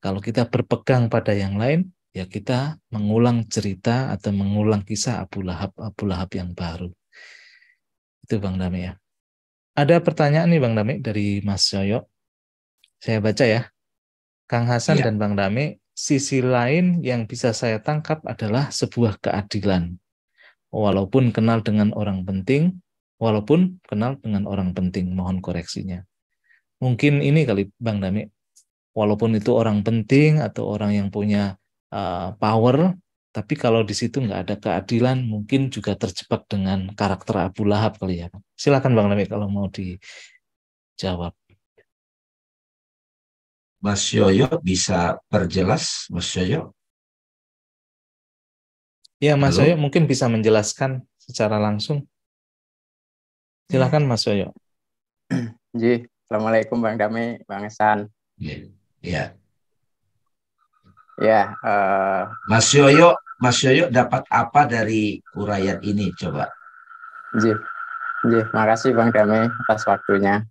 Kalau kita berpegang pada yang lain, ya kita mengulang cerita atau mengulang kisah Abu Lahab yang baru. Itu Bang Dami ya. Ada pertanyaan nih Bang Dami dari Mas Yoyo. Saya baca ya. Kang Hasan iya. dan Bang Dami, sisi lain yang bisa saya tangkap adalah sebuah keadilan. Walaupun kenal dengan orang penting, walaupun kenal dengan orang penting, mohon koreksinya. Mungkin ini kali Bang Dami, walaupun itu orang penting atau orang yang punya power, tapi kalau di situ nggak ada keadilan, mungkin juga terjebak dengan karakter Abu Lahab kali ya. Silakan Bang Dami kalau mau dijawab. Mas Yoyo bisa perjelas, Mas Yoyo? Ya, Mas Yoyo Halo? mungkin bisa menjelaskan secara langsung. Silakan Mas Yoyo. Ji, Assalamualaikum Bang Dame, Bang Esan. Iya. Ya. Ya, Mas Yoyo dapat apa dari uraian ini? Coba. Ji, makasih Bang Dame atas waktunya.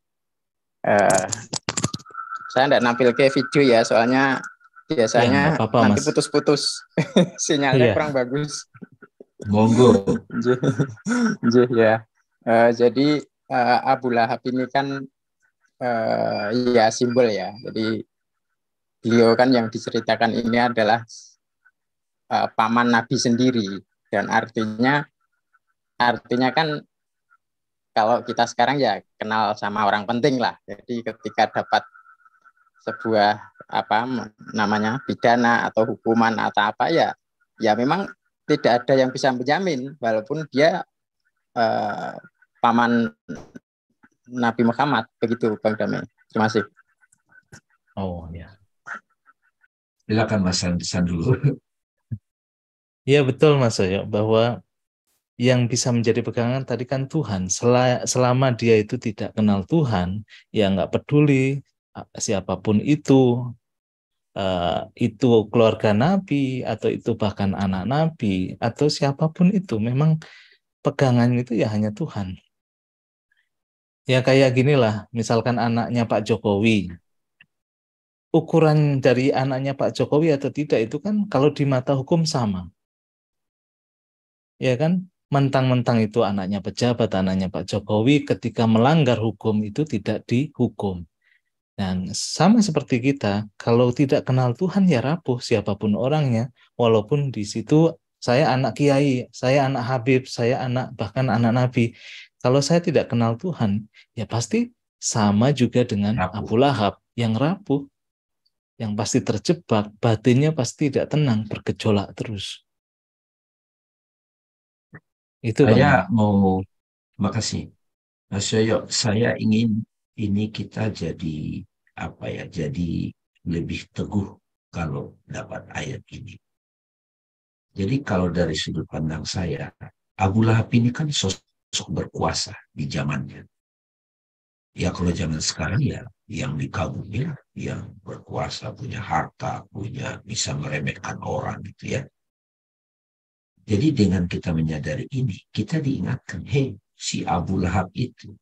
Saya tidak nampil ke video ya, soalnya Ya, nggak biasanya apa-apa nanti Mas. putus-putus, sinyalnya Iya. kurang bagus. Monggo. Ji, ya. Jadi Abu Lahab ini kan Ya simbol ya. Jadi beliau kan yang diceritakan ini adalah paman Nabi sendiri, dan artinya kan kalau kita sekarang ya kenal sama orang penting lah. Jadi ketika dapat sebuah namanya pidana atau hukuman atau apa ya memang tidak ada yang bisa menjamin walaupun dia paman Nabi Muhammad. Begitu Bang Damai. Terima kasih. Oh ya. Silakan Mas Sandisan dulu. Iya betul Mas Soyo, bahwa yang bisa menjadi pegangan tadi kan Tuhan. Selama dia itu tidak kenal Tuhan, ya nggak peduli siapapun itu keluarga Nabi atau itu bahkan anak Nabi atau siapapun itu, memang pegangan itu ya hanya Tuhan. Ya kayak ginilah, misalkan anaknya Pak Jokowi, ukuran dari anaknya Pak Jokowi atau tidak itu kan kalau di mata hukum sama. Ya kan? Mentang-mentang itu anaknya pejabat, anaknya Pak Jokowi, ketika melanggar hukum itu tidak dihukum. Dan sama seperti kita, kalau tidak kenal Tuhan ya rapuh siapapun orangnya, walaupun di situ saya anak kiai, saya anak Habib, saya anak bahkan anak Nabi. Kalau saya tidak kenal Tuhan, ya pasti sama juga dengan Abu Lahab yang rapuh, yang pasti terjebak, batinnya pasti tidak tenang, bergejolak terus. Itu Saya mau, makasih Mas Yoyo, saya ingin ini kita jadi jadi lebih teguh kalau dapat ayat ini. Jadi kalau dari sudut pandang saya, Abu Lahab ini kan sosok berkuasa di zamannya. Ya kalau zaman sekarang ya yang dikagumi yang berkuasa, punya harta, bisa meremehkan orang gitu ya. Jadi dengan kita menyadari ini, kita diingatkan, hei, si Abu Lahab itu,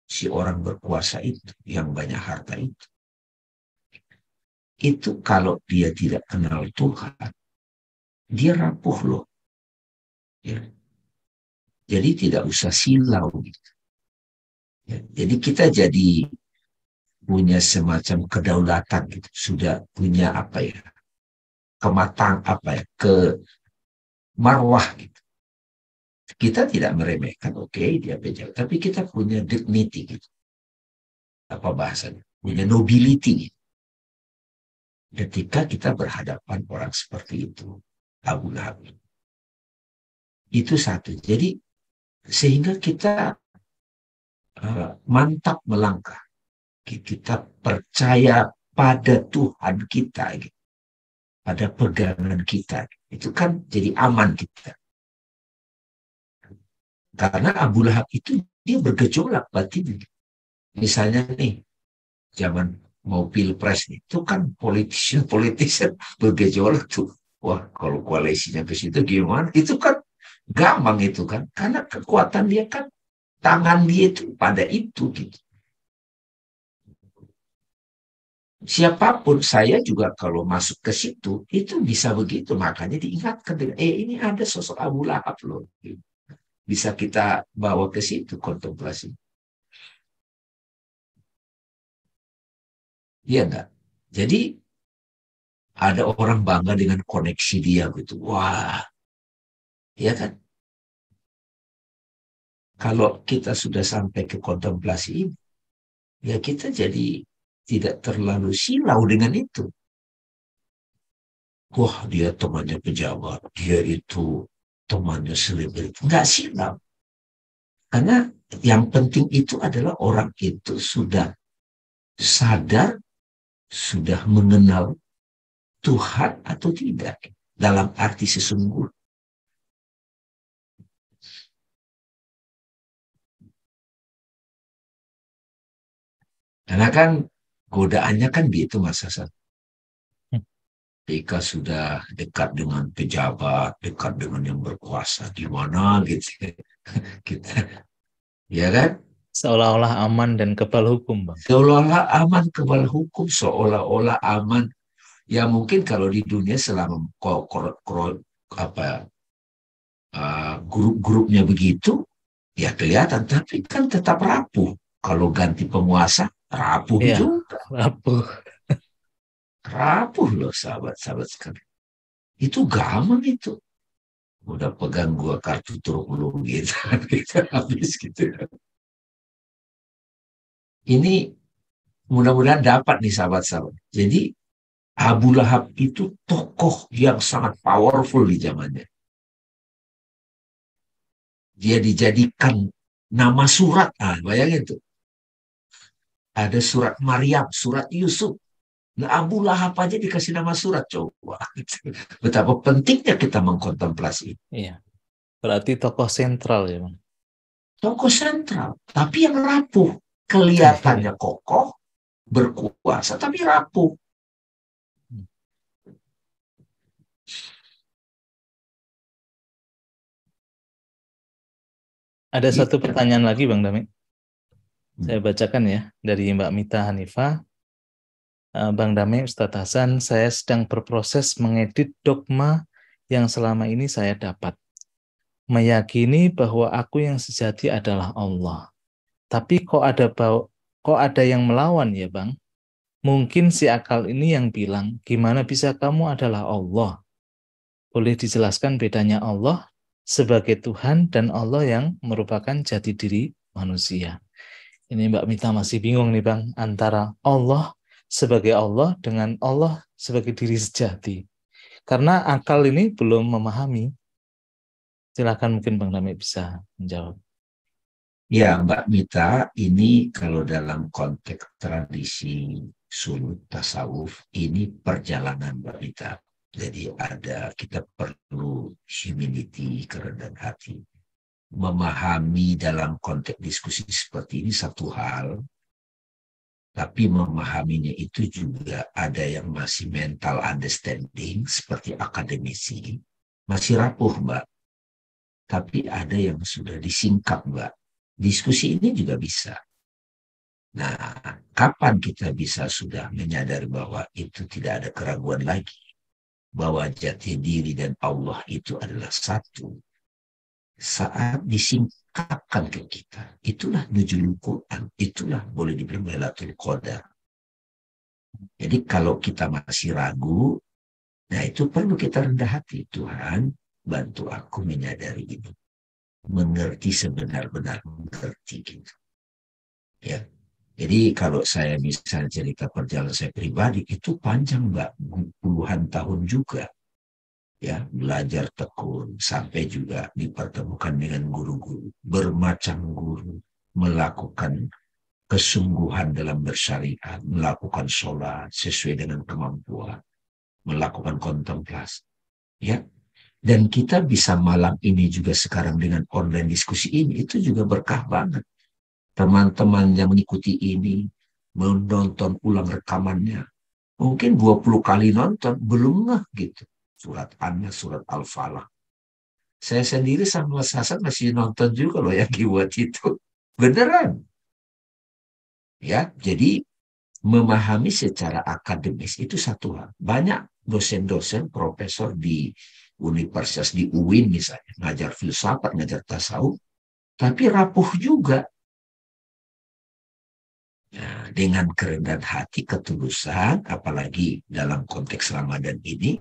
si orang berkuasa itu, yang banyak harta itu kalau dia tidak kenal Tuhan, dia rapuh loh. Ya. Jadi tidak usah silau gitu. Ya. Jadi kita jadi punya semacam kedaulatan gitu, sudah punya ke marwah gitu. Kita tidak meremehkan, oke, dia pejabat, tapi kita punya dignity gitu. Apa bahasanya? Punya nobility gitu. Ketika kita berhadapan orang seperti itu, Abu Lahab. Itu satu. Jadi sehingga kita mantap melangkah. Kita percaya pada Tuhan kita, gitu. Pada pegangan kita. Itu kan jadi aman kita. Karena Abu Lahab itu dia bergejolak batin. Misalnya nih, zaman mau pilpres itu kan politician bergejolak tuh. Wah, kalau koalisinya ke situ gimana? Itu kan gampang itu kan. Karena kekuatan dia kan, tangan dia itu pada itu gitu. Siapapun, saya juga kalau masuk ke situ, itu bisa begitu. Makanya diingatkan dengan, ini ada sosok Abu Lahab loh. Bisa kita bawa ke situ kontemplasi. Iya enggak? Jadi ada orang bangga dengan koneksi dia gitu. Wah, ya kan? Kalau kita sudah sampai ke kontemplasi ini, ya kita jadi tidak terlalu silau dengan itu. Wah, dia temannya pejabat, dia itu temannya selebriti. Enggak silau. Karena yang penting itu adalah orang itu sudah sadar, sudah mengenal Tuhan atau tidak. Dalam arti sesungguhnya. Karena kan godaannya kan gitu Mas Hasan. Jika sudah dekat dengan pejabat, dekat dengan yang berkuasa, gimana gitu. Kita, ya kan? seolah-olah aman dan kebal hukum, Bang. Seolah-olah aman kebal hukum, seolah-olah aman. Ya mungkin kalau di dunia selama grup-grupnya begitu, ya kelihatan. Tapi kan tetap rapuh. Kalau ganti penguasa, Rapuh Iya, juga. rapuh. Rapuh loh sahabat-sahabat sekalian. Itu gampang itu. Udah pegang gua kartu truk lu gitu. Kita habis gitu. Ini mudah-mudahan dapat nih sahabat-sahabat. Jadi Abu Lahab itu tokoh yang sangat powerful di zamannya. Dia dijadikan nama surat. Ah, bayangin tuh. Ada surat Maryam, surat Yusuf. Nah, Abu Lahab aja dikasih nama surat. Coba. Betapa pentingnya kita mengkontemplasi. Iya. Berarti tokoh sentral ya, Bang. Tokoh sentral. Tapi yang rapuh. Kelihatannya kokoh, berkuasa, tapi rapuh. Ada Gitu. satu pertanyaan lagi, Bang Dami. Saya bacakan ya, dari Mbak Mita Hanifah. Bang Dami, Ustadz Hasan, saya sedang berproses mengedit dogma yang selama ini saya dapat. Meyakini bahwa aku yang sejati adalah Allah. Tapi kok ada yang melawan ya, Bang? Mungkin si akal ini yang bilang, gimana bisa kamu adalah Allah? Boleh dijelaskan bedanya Allah sebagai Tuhan dan Allah yang merupakan jati diri manusia. Ini Mbak Mita masih bingung nih, Bang, antara Allah sebagai Allah dengan Allah sebagai diri sejati. Karena akal ini belum memahami. Silakan mungkin Bang Dami bisa menjawab. Ya, Mbak Mita, ini kalau dalam konteks tradisi suluk tasawuf, ini perjalanan Mbak Mita. Jadi kita perlu humility, kerendahan hati. Memahami dalam konteks diskusi seperti ini satu hal, tapi memahaminya itu juga ada yang masih mental understanding, seperti akademisi, masih rapuh, Mbak. Tapi ada yang sudah disingkap, Mbak. Diskusi ini juga bisa. Nah, kapan kita bisa sudah menyadari bahwa itu tidak ada keraguan lagi? Bahwa jati diri dan Allah itu adalah satu. Saat disingkapkan ke kita, itulah nuzulul Quran, itulah boleh dibilang Lailatul Qadar. Jadi kalau kita masih ragu, nah itu perlu kita rendah hati. Tuhan, bantu aku menyadari ini. Mengerti sebenar-benar mengerti gitu. Ya. Jadi kalau saya misalnya cerita perjalanan saya pribadi, itu panjang, Mbak. Puluhan tahun juga. Ya, belajar tekun. Sampai juga dipertemukan dengan guru-guru. Bermacam guru. Melakukan kesungguhan dalam bersyariat. Melakukan sholat sesuai dengan kemampuan. Melakukan kontemplasi. Ya. Dan kita bisa malam ini juga sekarang dengan online diskusi ini. Itu juga berkah banget. Teman-teman yang mengikuti ini menonton ulang rekamannya. Mungkin 20 kali nonton, belum ngeh gitu. Surat An-Nas, surat Al-Falaq. Saya sendiri sama Mas Hasan masih nonton juga loh yang dibuat itu. Beneran. Ya, jadi memahami secara akademis itu satu hal. Banyak dosen-dosen, profesor di universitas di UIN misalnya, ngajar filsafat, ngajar tasawuf, tapi rapuh juga. Nah, dengan kerendahan hati, ketulusan, apalagi dalam konteks Ramadan ini,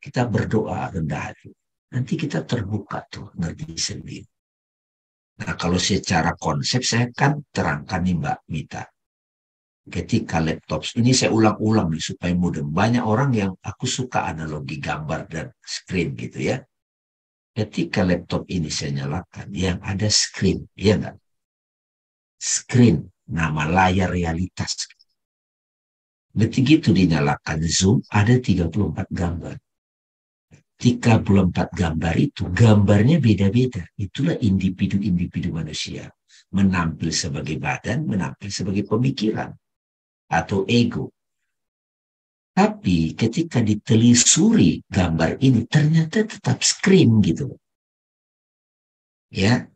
kita berdoa rendah hati. Nanti kita terbuka tuh, ngerti sendiri. Nah, kalau secara konsep saya kan terangkan nih Mbak Mita. Ketika laptop, ini saya ulang-ulang nih supaya mudah. Banyak orang yang aku suka analogi gambar dan screen gitu ya. Ketika laptop ini saya nyalakan, yang ada screen, ya enggak? Screen, nama layar realitas. Begitu dinyalakan zoom, ada 34 gambar. 34 gambar itu, gambarnya beda-beda. Itulah individu-individu manusia. Menampil sebagai badan, menampil sebagai pemikiran. Atau ego. Tapi ketika ditelusuri gambar ini, ternyata tetap screen gitu. Ya.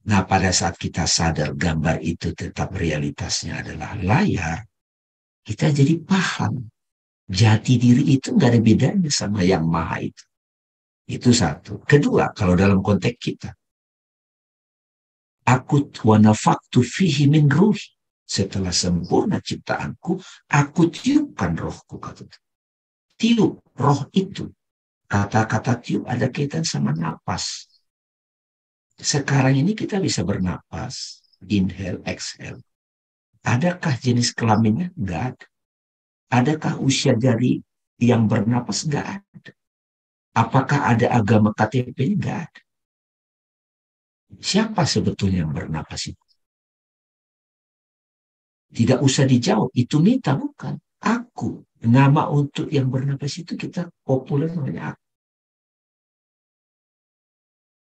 Nah, pada saat kita sadar gambar itu tetap realitasnya adalah layar, kita jadi paham. Jati diri itu nggak ada bedanya sama yang maha itu. Itu satu. Kedua, kalau dalam konteks kita, aku wa nafaktu fihi min ruhi. Setelah sempurna ciptaanku, aku tiupkan rohku. Kata tiup, roh itu. Kata-kata tiup ada kaitan sama napas. Sekarang ini kita bisa bernapas. Inhale, exhale. Adakah jenis kelaminnya? Enggak ada. Adakah usia jari yang bernapas? Enggak ada. Apakah ada agama KTP? Enggak ada. Siapa sebetulnya yang bernapas itu? Tidak usah dijawab, itu Mita bukan. Aku. Nama untuk yang bernapas itu kita populer namanya aku.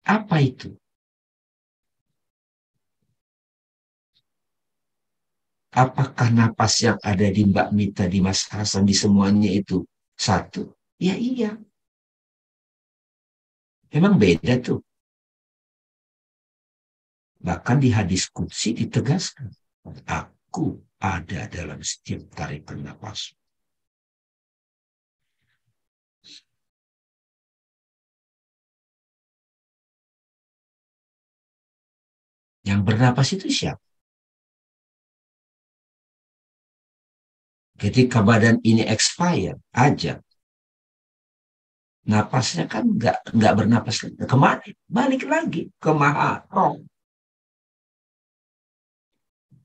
Apa itu? Apakah napas yang ada di Mbak Mita, di Mas Hasan, di semuanya itu satu? Ya iya. Memang beda tuh. Bahkan di hadis qudsi ditegaskan. Aku ada dalam setiap tarikan napas. Yang bernapas itu siapa? Ketika badan ini expire aja, napasnya kan nggak bernapas lagi. Kemana? Balik lagi ke Maha Roh.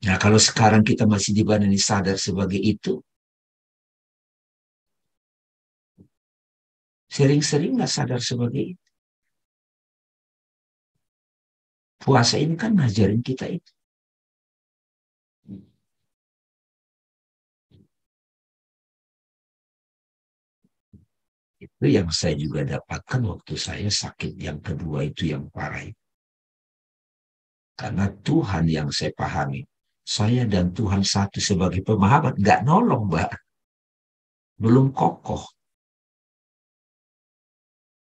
Nah, kalau sekarang kita masih di badan ini sadar sebagai itu, sering-sering nggak sadar sebagai itu. Puasa ini kan ngajarin kita itu. Itu yang saya juga dapatkan waktu saya sakit yang kedua itu yang parah. Karena Tuhan yang saya pahami, saya dan Tuhan satu sebagai pemahaman, nggak nolong, Mbak. Belum kokoh.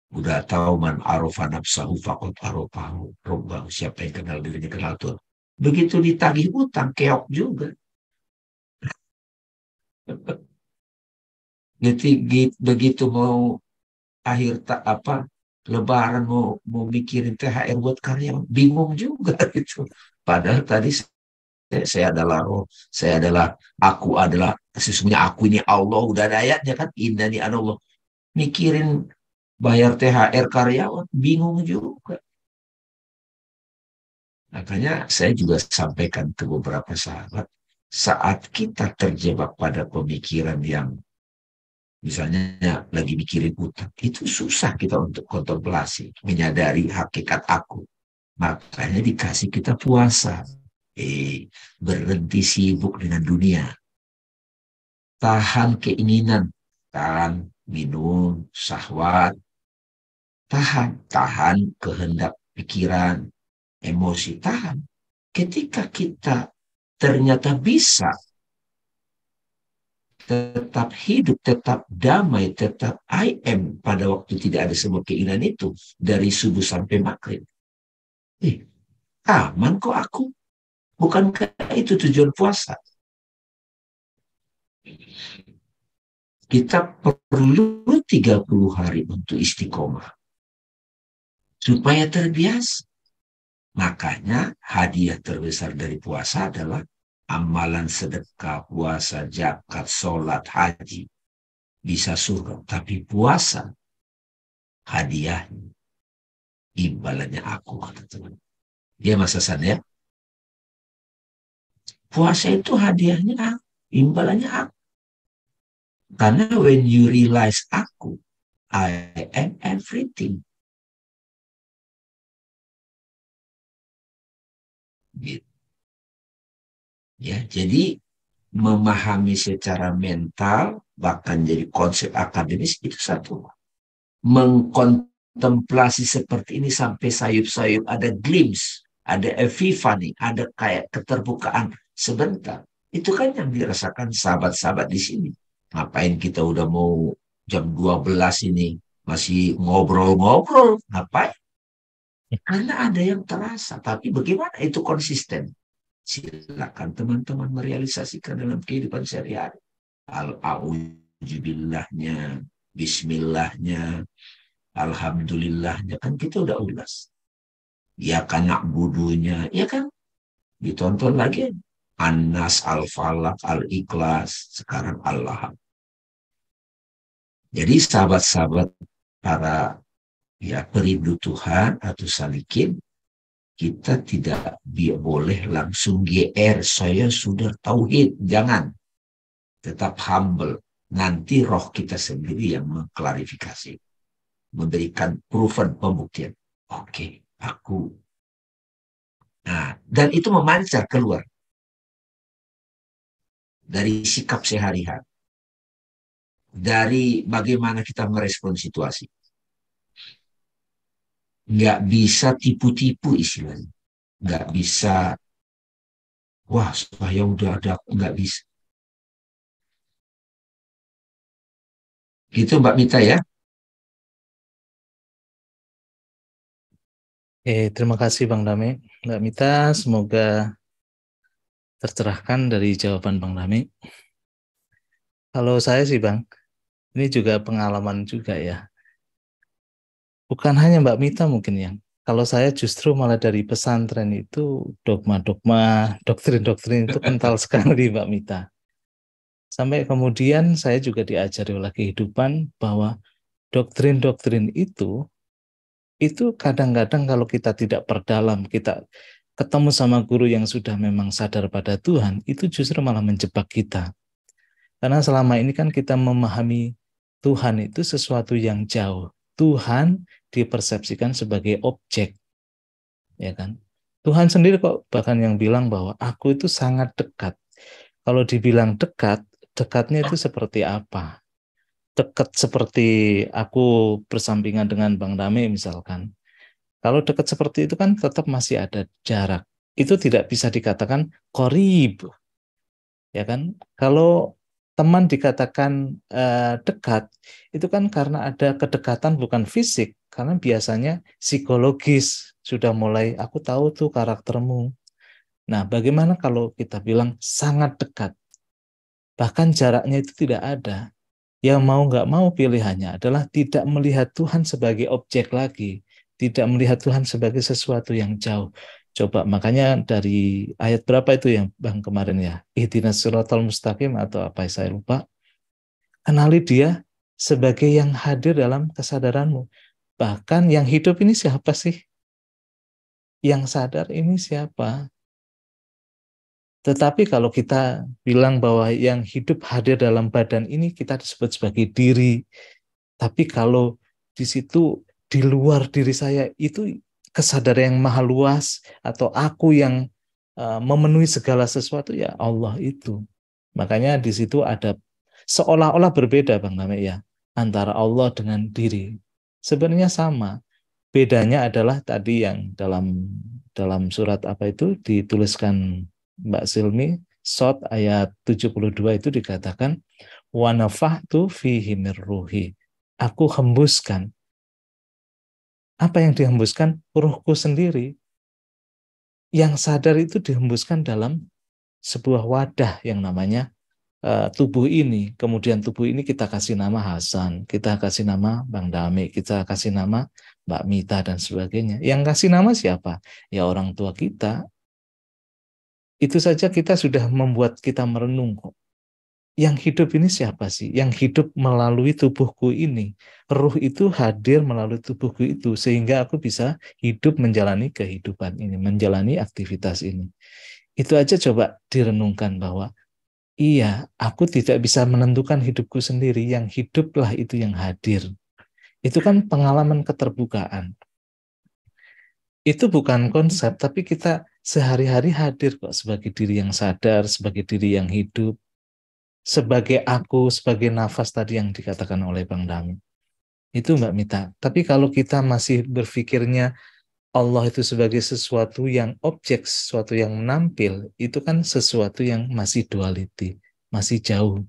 Udah tahu man arofa nafsahu faqad arofahu robbahu. Siapa yang kenal dirinya kenal Tuhan. Begitu ditagih utang, keok juga. Begitu mau akhir tak apa Lebaran mau mikirin THR buat karyawan, bingung juga gitu. Padahal tadi saya adalah roh, saya adalah aku adalah sesungguhnya aku ini Allah, udah ada ayatnya kan, innani anallah. Mikirin bayar THR karyawan, bingung juga. Makanya saya juga sampaikan ke beberapa sahabat, saat kita terjebak pada pemikiran yang misalnya lagi mikirin utang, itu susah kita untuk kontemplasi, menyadari hakikat aku. Makanya dikasih kita puasa. Berhenti sibuk dengan dunia. Tahan keinginan, tahan minum, syahwat, tahan kehendak pikiran, emosi, tahan. Ketika kita ternyata bisa tetap hidup, tetap damai, tetap I am pada waktu tidak ada semua keinginan itu dari subuh sampai maghrib. Aman kok aku. Bukankah itu tujuan puasa? Kita perlu 30 hari untuk istiqomah. Supaya terbiasa. Makanya hadiah terbesar dari puasa adalah amalan sedekah, puasa, zakat, sholat, haji. Bisa surga. Tapi puasa, hadiahnya, imbalannya aku, kata teman. Dia Mas Hasan ya. Puasa itu hadiahnya aku, imbalannya aku. Karena when you realize aku, I am everything. Gitu. Ya, jadi memahami secara mental, bahkan jadi konsep akademis itu satu. Mengkontemplasi seperti ini sampai sayup-sayup ada glimpse, ada epiphany, ada kayak keterbukaan sebentar. Itu kan yang dirasakan sahabat-sahabat di sini. Ngapain kita udah mau jam 12 ini masih ngobrol-ngobrol? Ngapain? Karena ada yang terasa. Tapi bagaimana itu konsisten? Silakan teman-teman merealisasikan dalam kehidupan sehari-hari. Al-a'udzubillahnya, bismillahnya, alhamdulillahnya. Kan kita udah ulas. Ya kan na'budunya, ya kan? Ditonton lagi. An-Nas, Al-Falaq, Al-Ikhlas, sekarang Al-Lahab. Jadi sahabat-sahabat para perindu Tuhan atau salikin, kita tidak boleh langsung GR, saya sudah tauhid. Jangan. Tetap humble. Nanti roh kita sendiri yang mengklarifikasi. Memberikan proven pembuktian. Oke, aku. Nah, dan itu memancar keluar dari sikap sehari-hari. Dari bagaimana kita merespon situasi. Nggak bisa tipu-tipu istilahnya. Nggak bisa, wah saya udah ada, nggak bisa. Gitu Mbak Mita ya. Terima kasih Bang Dame. Mbak Mita, semoga tercerahkan dari jawaban Bang Dame. Kalau saya sih Bang, ini juga pengalaman juga ya. Bukan hanya Mbak Mita mungkin yang. Kalau saya justru malah dari pesantren itu dogma-dogma, doktrin-doktrin itu kental sekali Mbak Mita. Sampai kemudian saya juga diajari oleh kehidupan bahwa doktrin-doktrin itu kadang-kadang kalau kita tidak perdalam, kita ketemu sama guru yang sudah memang sadar pada Tuhan, itu justru malah menjebak kita. Karena selama ini kan kita memahami Tuhan itu sesuatu yang jauh. Tuhan dipersepsikan sebagai objek, ya kan? Tuhan sendiri kok bahkan yang bilang bahwa aku itu sangat dekat. Kalau dibilang dekat, dekatnya itu seperti apa? Dekat seperti aku bersampingan dengan Bang Dame misalkan. Kalau dekat seperti itu kan tetap masih ada jarak. Itu tidak bisa dikatakan qorib, ya kan? Kalau teman dikatakan dekat, itu kan karena ada kedekatan bukan fisik, karena biasanya psikologis sudah mulai aku tahu tuh karaktermu. Nah, bagaimana kalau kita bilang sangat dekat? Bahkan jaraknya itu tidak ada. Yang mau nggak mau pilihannya adalah tidak melihat Tuhan sebagai objek lagi, tidak melihat Tuhan sebagai sesuatu yang jauh. Coba makanya dari ayat berapa itu yang Bang kemarin ya, ihdinas siratal mustaqim atau apa saya lupa. Kenali dia sebagai yang hadir dalam kesadaranmu. Bahkan yang hidup ini siapa sih? Yang sadar ini siapa? Tetapi kalau kita bilang bahwa yang hidup hadir dalam badan ini kita disebut sebagai diri. Tapi kalau di situ di luar diri saya itu kesadaran yang maha luas atau aku yang memenuhi segala sesuatu ya Allah itu. Makanya di situ ada seolah-olah berbeda Bang Name ya antara Allah dengan diri. Sebenarnya sama. Bedanya adalah tadi yang dalam surat apa itu dituliskan Mbak Silmi, Sot ayat 72 itu dikatakan wa nafahtu fihi mir ruhi. Aku hembuskan. Apa yang dihembuskan? Ruhku sendiri. Yang sadar itu dihembuskan dalam sebuah wadah yang namanya tubuh ini. Kemudian tubuh ini kita kasih nama Hasan, kita kasih nama Bang Dame, kita kasih nama Mbak Mita dan sebagainya. Yang kasih nama siapa? Ya orang tua kita. Itu saja kita sudah membuat kita merenung kok. Yang hidup ini siapa sih? Yang hidup melalui tubuhku ini. Ruh itu hadir melalui tubuhku itu. Sehingga aku bisa hidup menjalani kehidupan ini. Menjalani aktivitas ini. Itu aja coba direnungkan bahwa iya, aku tidak bisa menentukan hidupku sendiri. Yang hiduplah itu yang hadir. Itu kan pengalaman keterbukaan. Itu bukan konsep, tapi kita sehari-hari hadir kok sebagai diri yang sadar, sebagai diri yang hidup. Sebagai aku, sebagai nafas tadi yang dikatakan oleh Bang Dami. Itu Mbak Mita. Tapi kalau kita masih berpikirnya Allah itu sebagai sesuatu yang objek, sesuatu yang menampil, itu kan sesuatu yang masih duality, masih jauh.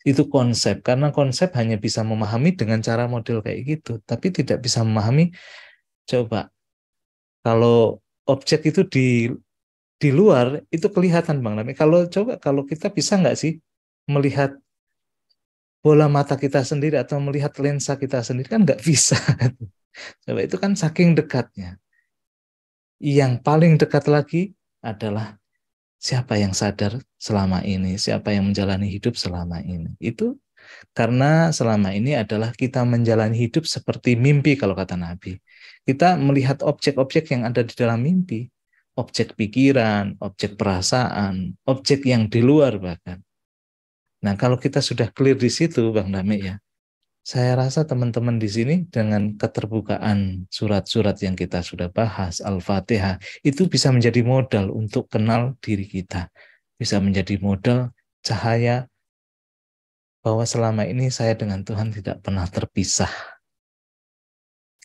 Itu konsep, karena konsep hanya bisa memahami dengan cara model kayak gitu, tapi tidak bisa memahami, coba, kalau objek itu di luar, itu kelihatan Bang Dami. Kalau kita bisa nggak sih melihat bola mata kita sendiri atau melihat lensa kita sendiri kan nggak bisa. Coba itu kan saking dekatnya. Yang paling dekat lagi adalah siapa yang sadar selama ini, siapa yang menjalani hidup selama ini. Itu karena selama ini adalah kita menjalani hidup seperti mimpi kalau kata Nabi. Kita melihat objek-objek yang ada di dalam mimpi. Objek pikiran, objek perasaan, objek yang di luar bahkan. Nah, kalau kita sudah clear di situ, Bang Dame ya, saya rasa teman-teman di sini dengan keterbukaan surat-surat yang kita sudah bahas, Al-Fatihah, itu bisa menjadi modal untuk kenal diri kita. Bisa menjadi modal cahaya bahwa selama ini saya dengan Tuhan tidak pernah terpisah.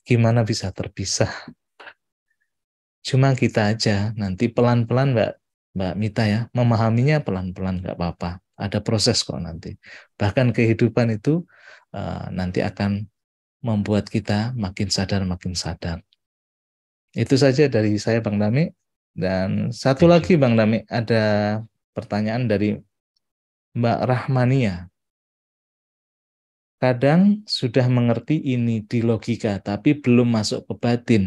Gimana bisa terpisah? Cuma kita aja nanti pelan-pelan Mbak Mita ya, memahaminya pelan-pelan nggak apa-apa. Ada proses kok nanti. Bahkan kehidupan itu nanti akan membuat kita makin sadar. Itu saja dari saya Bang Dami. Dan satu lagi Bang Dami, ada pertanyaan dari Mbak Rahmania. Kadang sudah mengerti ini di logika, tapi belum masuk ke batin.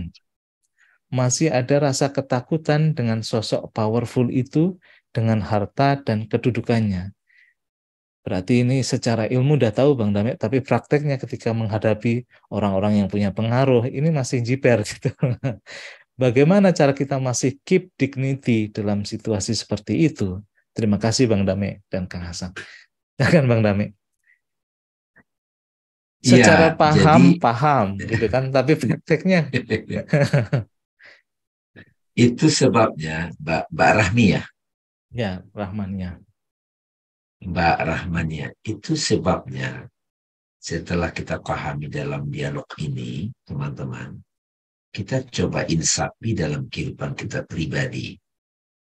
Masih ada rasa ketakutan dengan sosok powerful itu, dengan harta dan kedudukannya. Berarti ini secara ilmu udah tahu Bang Damek, tapi prakteknya ketika menghadapi orang-orang yang punya pengaruh, ini masih jiper gitu. Bagaimana cara kita masih keep dignity dalam situasi seperti itu? Terima kasih Bang Damek dan Kang Hasan. Kan Bang Damek? Secara paham gitu kan, tapi prakteknya itu sebabnya Mbak Rahmi ya. Ya, Rahmania. Mbak Rahmania, itu sebabnya setelah kita pahami dalam dialog ini, teman-teman, kita coba insapi dalam kehidupan kita pribadi.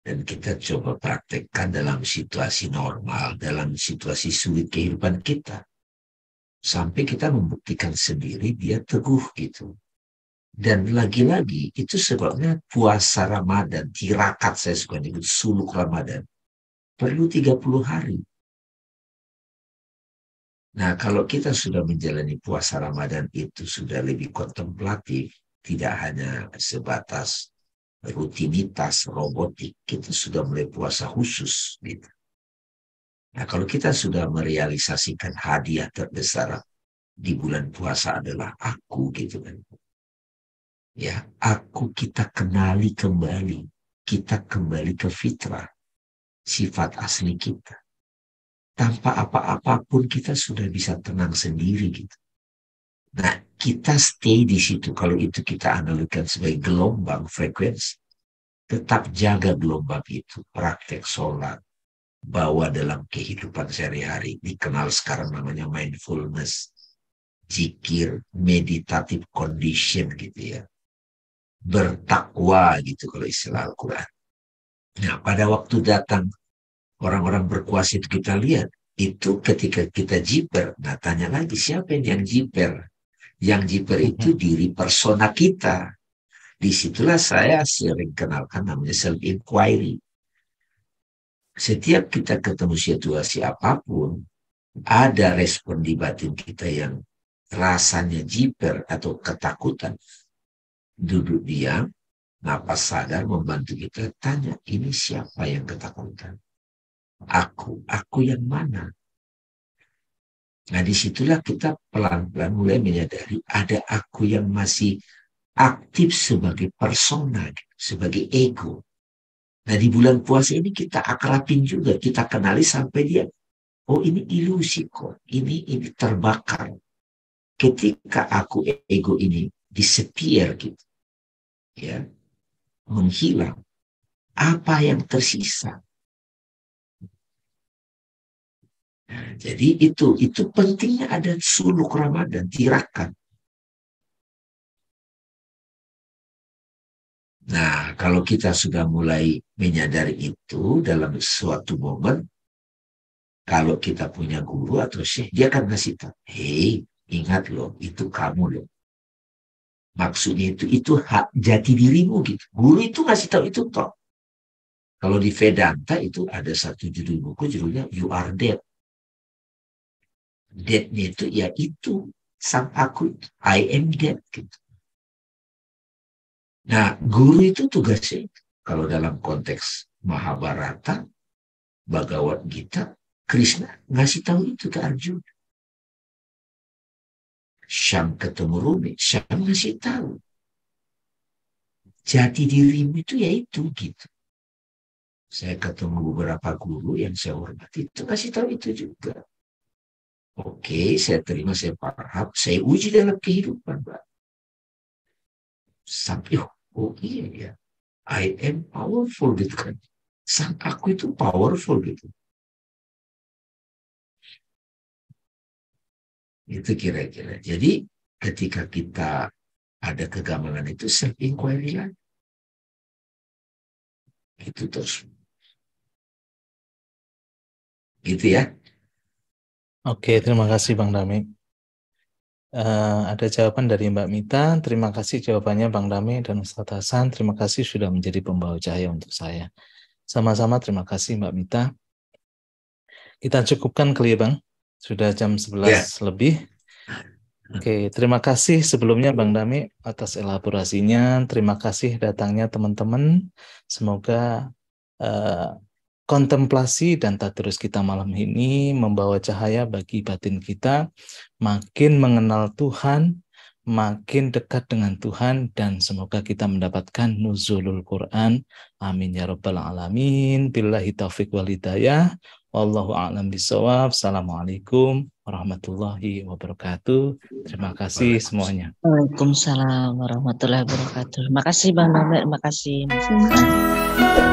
Dan kita coba praktekkan dalam situasi normal, dalam situasi sulit kehidupan kita. Sampai kita membuktikan sendiri dia teguh gitu. Dan lagi-lagi itu sebabnya puasa Ramadan, tirakat saya suka nyebut suluk Ramadan, perlu 30 hari. Nah, kalau kita sudah menjalani puasa Ramadan itu sudah lebih kontemplatif, tidak hanya sebatas rutinitas robotik, kita sudah mulai puasa khusus gitu. Nah, kalau kita sudah merealisasikan hadiah terbesar di bulan puasa adalah aku gitu kan. Ya, aku kita kenali kembali, kita kembali ke fitrah, sifat asli kita. Tanpa apa-apapun kita sudah bisa tenang sendiri gitu. Nah, kita stay di situ. Kalau itu kita analogikan sebagai gelombang frekuensi, tetap jaga gelombang itu, praktek sholat, bawa dalam kehidupan sehari-hari. Dikenal sekarang namanya mindfulness, zikir, meditative condition gitu ya. Bertakwa gitu kalau istilah Al-Quran. Nah, pada waktu datang orang-orang berkuasa itu kita lihat, itu ketika kita jiper, nah tanya lagi siapa yang jiper? Yang jiper itu diri persona kita. Disitulah saya sering kenalkan namanya self-inquiry. Setiap kita ketemu situasi apapun, ada respon di batin kita yang rasanya jiper atau ketakutan. Duduk diam, napas sadar membantu kita tanya, ini siapa yang ketakutan? Aku yang mana? Nah, disitulah kita pelan-pelan mulai menyadari ada aku yang masih aktif sebagai persona, sebagai ego. Nah, di bulan puasa ini kita akrabin juga, kita kenali sampai dia, oh ini ilusi kok, ini terbakar. Ketika aku ego ini disappear gitu, ya, menghilang, apa yang tersisa? Nah, jadi itu pentingnya ada suluk Ramadan, tirakat. Nah, kalau kita sudah mulai menyadari itu dalam suatu momen, kalau kita punya guru atau syekh, dia akan ngasih tahu, hei, ingat loh, itu kamu loh. Maksudnya itu hak jati dirimu gitu. Guru itu ngasih tahu itu toh. Kalau di Vedanta itu ada satu judul buku, judulnya You Are Dead. Dead-nya itu ya itu sang aku, I am dead gitu. Nah, guru itu tugasnya kalau dalam konteks Mahabharata, Bhagavad Gita, Krishna ngasih tahu itu ke Arjuna. Syam ketemu Rumi, Syam ngasih tahu. Jati dirimu itu ya itu gitu. Saya ketemu beberapa guru yang saya hormati, itu ngasih tahu itu juga. Oke, saya terima, saya paham, saya uji dalam kehidupan, Pak. Sampai, oh iya ya, I am powerful gitu kan. Sang aku itu powerful gitu. Itu kira-kira. Jadi ketika kita ada kegagalan itu self-inquiry lagi. Itu terus. Gitu ya. Oke, terima kasih Bang Dami. Ada jawaban dari Mbak Mita. Terima kasih jawabannya Bang Dami dan Ustadz Hasan. Terima kasih sudah menjadi pembawa cahaya untuk saya. Sama-sama terima kasih Mbak Mita. Kita cukupkan kali ya Bang. Sudah jam 11 lebih. Oke, terima kasih sebelumnya Bang Dami atas elaborasinya. Terima kasih datangnya teman-teman. Semoga kontemplasi dan tadarus kita malam ini membawa cahaya bagi batin kita, makin mengenal Tuhan, makin dekat dengan Tuhan, dan semoga kita mendapatkan nuzulul Quran. Amin ya rabbal alamin. Billahi taufiq wal hidayah. Wallahu a'lam bishawab. Assalamualaikum warahmatullahi wabarakatuh. Terima kasih semuanya. Waalaikumsalam warahmatullahi wabarakatuh. Terima kasih Bang Dami, terima kasih Mas Hasan.